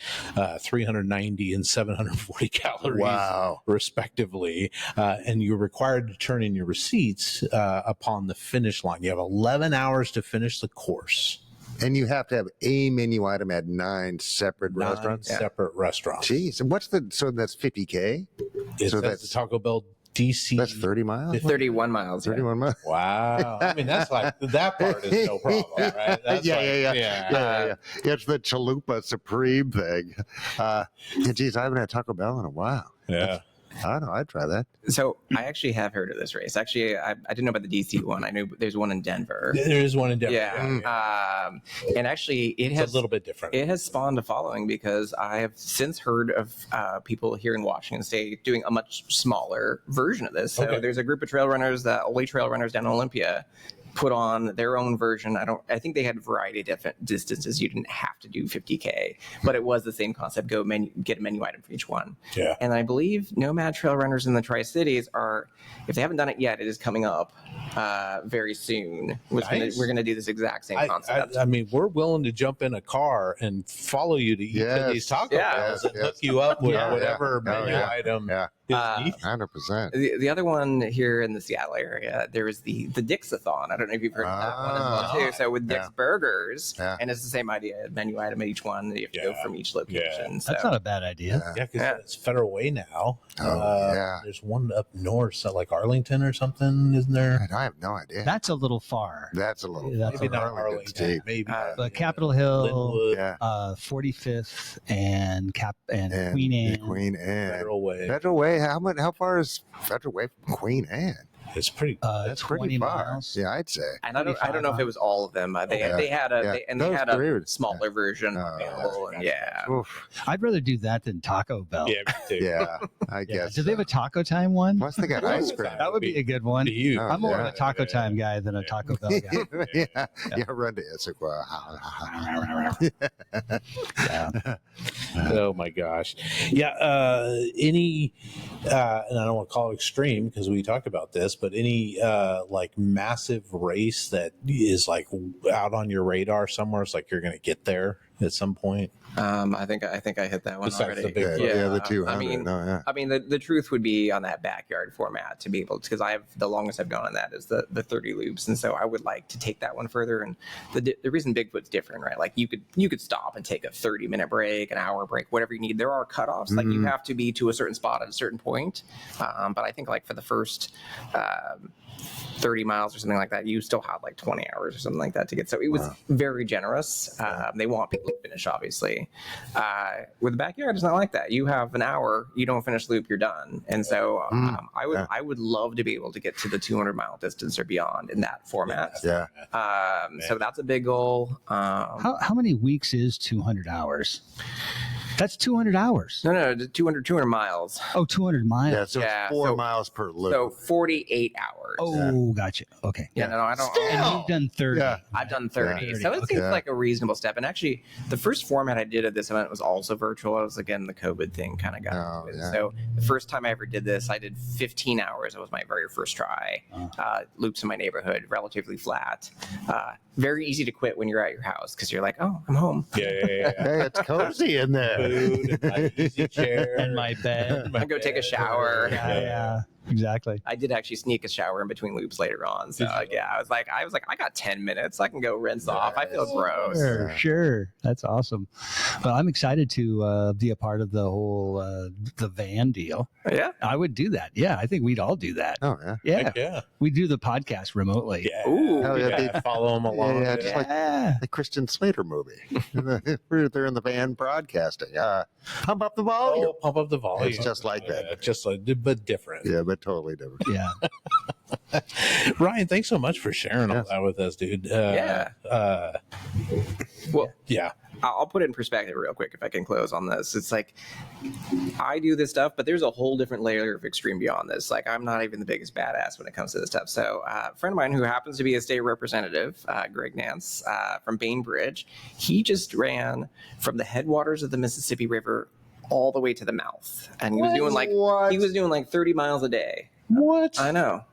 390 and 740 calories, respectively. And you're required to turn in your receipts upon the finish line. You have 11 hours to finish the course. And you have to have a menu item at 9 separate restaurants? Separate restaurants. Jeez. And so that's 50K? So that's the Taco Bell DC. That's 30 miles? 31 miles. 31 miles. Wow. I mean, that's like, that part is no problem, right? That's Yeah. It's the Chalupa Supreme thing. Geez, I haven't had Taco Bell in a while. Yeah. I don't know. I'd try that. So I actually have heard of this race. Actually, I didn't know about the DC one. I knew there's one in Denver. There is one in Denver. Yeah. And actually, it's a little bit different. It has spawned a following because I have since heard of people here in Washington State doing a much smaller version of this. So there's a group of trail runners, the Ole Trail Runners down in Olympia, put on their own version. I think they had a variety of different distances. You didn't have to do 50K, but it was the same concept. Get a menu item for each one. Yeah. And I believe Nomad Trail Runners in the Tri-Cities are, if they haven't done it yet, it is coming up very soon. We're going to do this exact same concept. I mean, we're willing to jump in a car and follow you to each of these Taco Bells and hook you up with whatever menu item. Yeah. 100%. The other one here in the Seattle area, there is the Dixathon. I don't know if you've heard of that one as well too. So with Dick's Burgers, and it's the same idea, menu item at each one. You have to go from each location. So. That's not a bad idea. Yeah, because it's Federal Way now. There's one up north, so like Arlington or something, isn't there? I have no idea. That's a little far. That's a little maybe not Arlington. Maybe but Capitol Hill, Linwood, 45th, and Queen Anne. Queen Anne. Federal Way. Federal Way. How far is Federal Way from Queen Anne? It's pretty. That's 20 pretty far. miles. Yeah, I'd say. And I don't know if it was all of them. They had a smaller version available. I'd rather do that than Taco Bell. Yeah, me too. Yeah, I guess. Do they have a Taco Time one? Plus they got ice cream. That would be a good one. Huge. I'm more of a Taco Time guy than a Taco Bell guy. Yeah, run to Issaquah. Oh my gosh. Yeah. Any, and I don't want to call it extreme because we talked about this, but any like massive race that is like out on your radar somewhere, it's like you're going to get there at some point. I think I hit that one Besides already. the big the 200. I mean, the truth would be on that backyard format to be able to, because I have the longest I've gone on that is the 30 loops, and so I would like to take that one further. And the reason Bigfoot's different, right? Like you could stop and take a 30-minute break, an hour break, whatever you need. There are cutoffs, like you have to be to a certain spot at a certain point. But I think like for the first 30 miles or something like that, you still had like 20 hours or something like that to get. So it was very generous. They want people to finish, obviously. With the backyard, it's not like that. You have an hour, you don't finish loop, you're done. And so I would love to be able to get to the 200-mile distance or beyond in that format. So that's a big goal. How many weeks is 200 hours? That's 200 hours. No, 200 miles. Oh, 200 miles. Yeah, so it's 4 miles per loop. So 48 hours. Oh, gotcha. Okay. Yeah, no, I don't. And you've done 30. Yeah. I've done 30. So it seems like a reasonable step. And actually, the first format I did at this event was also virtual. It was, again, the COVID thing kind of got into it. So the first time I ever did this, I did 15 hours. It was my very first try. Loops in my neighborhood, relatively flat. Very easy to quit when you're at your house because you're like, oh, I'm home. Hey, it's cozy in there. Food and my easy chair And my bed. I go take a shower. Yeah. Exactly. I did actually sneak a shower in between loops later on. So yeah, I was like, I got 10 minutes. I can go rinse off. I feel gross. Sure. That's awesome. Well, I'm excited to be a part of the whole the van deal. Yeah. I would do that. Yeah, I think we'd all do that. Oh, yeah. Yeah. Heck yeah. We do the podcast remotely. Yeah. Ooh. Hell yeah, Yeah, follow them along. Yeah, just like the Christian Slater movie. They're in the van broadcasting. Pump up the volume. Oh, pump up the volume. It's just like that. Yeah, just like, but different. Yeah, but totally different. Yeah. Ryan, thanks so much for sharing all that with us, dude. Well, yeah. I'll put it in perspective real quick if I can close on this. It's like I do this stuff, but there's a whole different layer of extreme beyond this. Like I'm not even the biggest badass when it comes to this stuff. So a friend of mine who happens to be a state representative, Greg Nance from Bainbridge, he just ran from the headwaters of the Mississippi River all the way to the mouth, and he was doing like 30 miles a day. What? I know.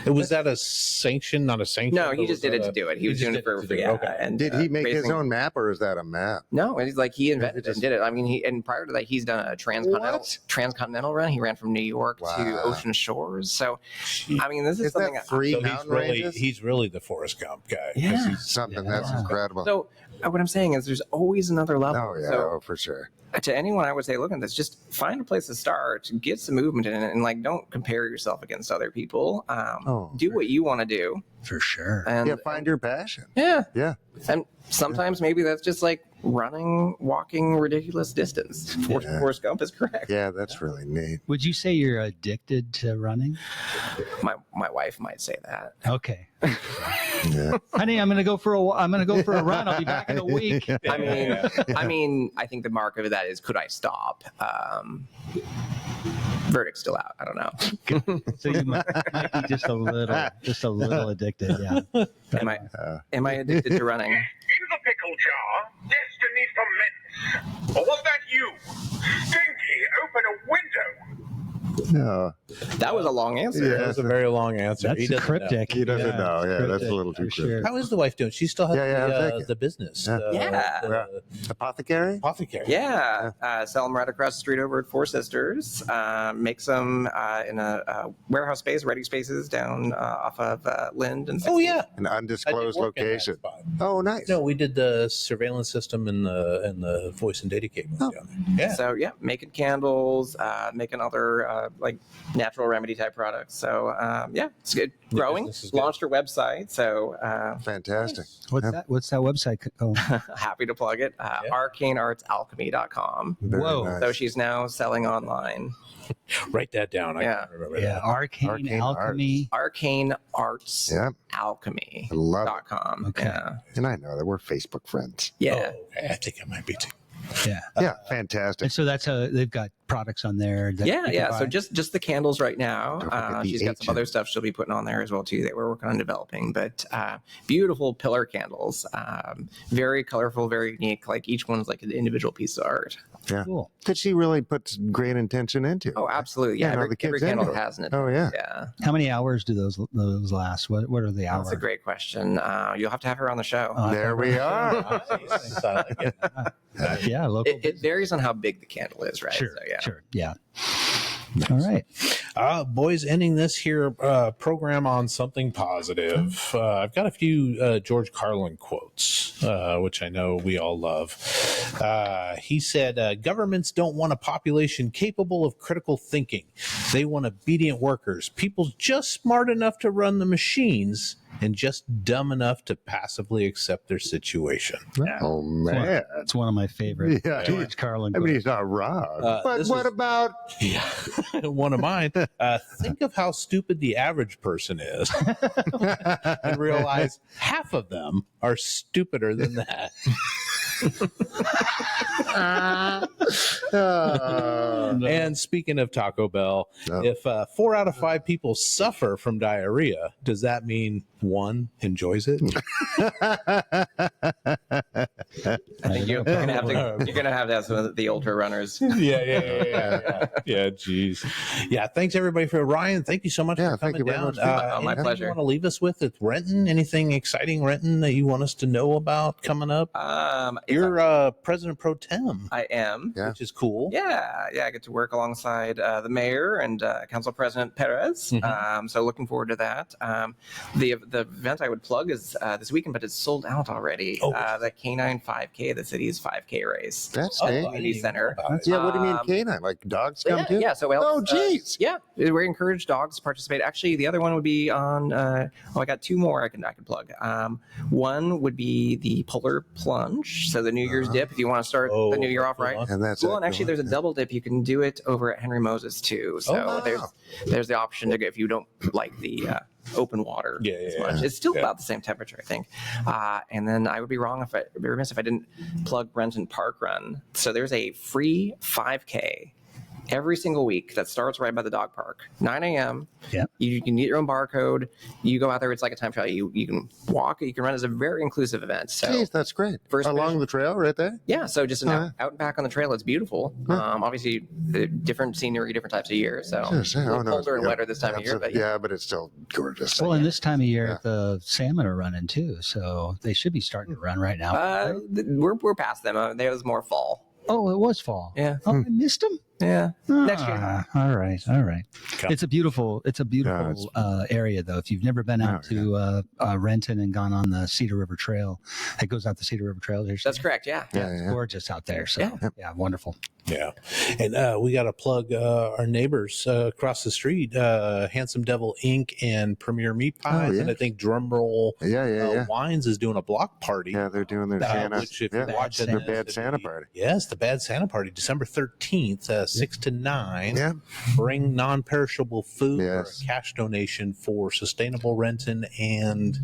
Was that a sanction, not a sanction? No, he just did it to do it. He was doing it for free. Okay. And Did he make his own map, or is that a map? No, it's like he invented it and did it. I mean, and prior to that, he's done a transcontinental run. He ran from New York to Ocean Shores. So, I mean, this is something. That 3 So mountain ranges? he's really the Forrest Gump guy. Yeah. Something that's incredible. So, what I'm saying is, there's always another level. Oh yeah, So, for sure. to anyone, I would say, look at this. Just find a place to start, get some movement in it, and like, don't compare yourself against other people. Do what you want to do. For sure. And Yeah, find your passion. yeah. Yeah. And sometimes maybe that's just like running, walking ridiculous distance. Forrest Gump is correct. Yeah, that's really neat. Would you say you're addicted to running? My wife might say that. Okay. Yeah. Honey, I'm gonna go for a run. I'll be back in a week. I mean, I think the mark of that is, could I stop? Verdict's still out. I don't know. So you might be just a little addicted. Yeah. Am I addicted to running? In the pickle jar, destiny ferments. Or was that you? Stinky, open a window. No. That was a long answer. Yeah. That was a very long answer. That's He doesn't cryptic. He doesn't know. Yeah, cryptic, that's a little too for cryptic. know. How is the wife doing? She still has the business. Yeah. Apothecary? Apothecary. Yeah, sell them right across the street over at Four Sisters. Makes them in a warehouse space, ready spaces down off of Lind and 16th. Oh yeah. An undisclosed I did work in that location. spot. Oh, nice. No, we did the surveillance system and the voice and data cables down there. Yeah. So yeah, making candles, making other like natural remedy type products. So yeah, it's good. Growing. business is good. Launched her website. So Fantastic. What's that? What's that website? Oh, happy to plug it. ArcaneArtsAlchemy.com. Very Whoa. nice. So she's now selling online. Write that down. I Yeah. can't remember yeah. that. Arcane Alchemy. Arcane Arts Yeah. Alchemy. I love it. .com. Okay. Yeah. And I know that we're Facebook friends. Yeah. Oh, okay. I think I might be too. Yeah. Yeah, fantastic. And so that's they've got products on there. That Yeah, you can yeah. buy. So just the candles right now. Don't forget the She's got some agent. other stuff she'll be putting on there as well too that we're working on developing. But beautiful pillar candles, very colorful, very unique. Like each one's like an individual piece of art. Yeah. Cool. That she really puts great intention into. Oh, absolutely. Yeah, Yeah, no, every the kids candle into it. has an Oh, yeah. Yeah, How many hours do those last? What are the hours? that's a great question. You'll have to have her on the show. There we are. Yeah, local. It varies on how big the candle is, right? Sure. So, yeah. Sure. Yeah. All right. Boys, ending this here program on something positive. I've got a few George Carlin quotes, which I know we all love. He said, governments don't want a population capable of critical thinking. They want obedient workers, people just smart enough to run the machines and just dumb enough to passively accept their situation. Oh, man. It's one of my favorite Yeah. George Carlin. I mean, quotes. he's not wrong. But this what is- about... Yeah, one of mine. Think of how stupid the average person is and realize half of them are stupider than that. And speaking of Taco Bell, if 4 out of 5 people suffer from diarrhea, does that mean one enjoys it? I think you're gonna have to have some of the ultra runners. Yeah, geez. Yeah, thanks everybody for Ryan. Thank you so much Yeah, for thank coming you very down. much. My anything pleasure. You want to leave us with Renton? Anything exciting, Renton, that you want us to know about coming up? You're President Pro Tem. I am. Yeah. which is cool. Yeah, I get to work alongside the mayor and Council President Perez. So looking forward to that. The event I would plug is this weekend, but it's sold out already. The Canine 5K, the city's 5K race. That's at the neat. community center. Yeah, what do you mean canine? Like dogs come too? Yeah, so geez. yeah, we encourage dogs to participate. Actually, the other one would be on. I got two more I can plug. One would be the polar plunge, so the New Year's dip. If you want to start the New Year off right, And that's cool. And actually, there's a double dip. You can do it over at Henry Moses too. So there's the option to go if you don't like the open water as much. It's still about the same temperature, I think. And then I would be remiss if I didn't plug Renton Park Run. So there's a free 5K every single week that starts right by the dog park, 9 a.m. Yeah. You can get your own barcode. You go out there. It's like a time trial. You can walk. You can run. It's a very inclusive event. So Jeez, that's great. Along the trail right there? Yeah. So just out and back on the trail. It's beautiful. Obviously, different scenery, different types of year. So colder and wetter this time of year. But but it's still gorgeous. Well, and this time of year, the salmon are running too. So they should be starting to run right now. We're past them. There was more fall. Oh, it was fall. Yeah. Oh, I missed them. Yeah. Next year. All right. It's a beautiful area though. If you've never been out to Renton and gone on the Cedar River Trail, it goes out the Cedar River Trail. That's correct. Yeah. It's gorgeous out there. So yeah, wonderful. Yeah. And we got to plug our neighbors across the street, Handsome Devil Inc. and Premier Meat Pies. And I think Drumroll Wines is doing a block party. Yeah, they're doing their Santa. Which if you watch their Bad Santa Party. Yes, the Bad Santa Party, December 13th, 6 to 9. Yeah. Bring non-perishable food or a cash donation for Sustainable Renton and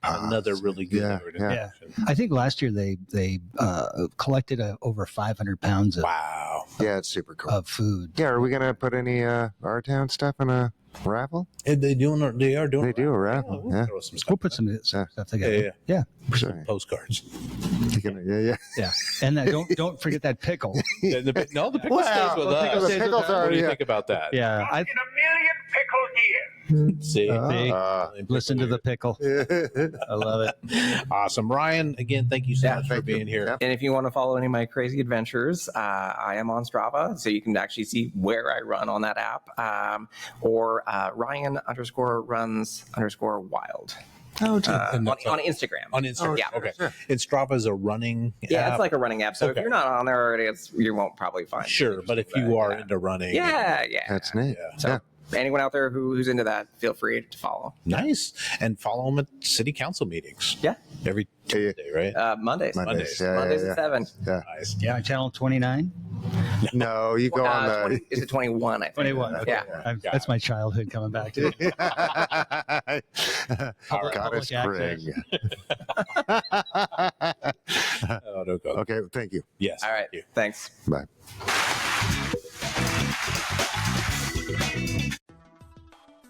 another really good organization. I think last year they collected over 500 pounds of it's super cool of food. Yeah, are we gonna put any our town stuff in a raffle? And they do a raffle. We'll put some stuff together. Yeah. Some postcards. Yeah. And don't forget that pickle. The pickle stays with us. The pickles are, what do you think about that? Yeah. In a million pickles here. See? Listen to the pickle. I love it. Awesome. Ryan, again, thank you so much for being here. And if you want to follow any of my crazy adventures, I am on Strava, so you can actually see where I run on that app, or Ryan_runs_wild. On Instagram. On Instagram. Yeah. Okay. And Strava is a running app. Yeah, it's like a running app. So if you're not on there already, you won't probably find it. Sure, but if you are into running. Yeah. That's neat. So anyone out there who's into that, feel free to follow. Nice. And follow them at city council meetings. Yeah. Every Tuesday, right? Mondays. Mondays at 7. Yeah. Nice. Yeah, channel 29. No, you go on the 20, is it 21? I think. 21. Okay. Yeah. That's my childhood coming back to it. Goddess Craig. Okay, thank you. Yes. All right. Thanks. Bye.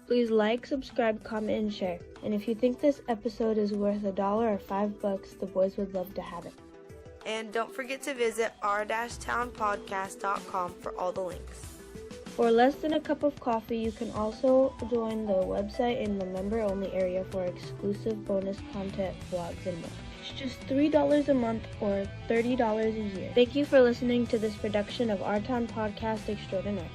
Please like, subscribe, comment, and share. And if you think this episode is worth $1 or $5, the boys would love to have it. And don't forget to visit r-townpodcast.com for all the links. For less than a cup of coffee, you can also join the website in the member-only area for exclusive bonus content, vlogs, and more. It's just $3 a month or $30 a year. Thank you for listening to this production of Our Town Podcast Extraordinaire.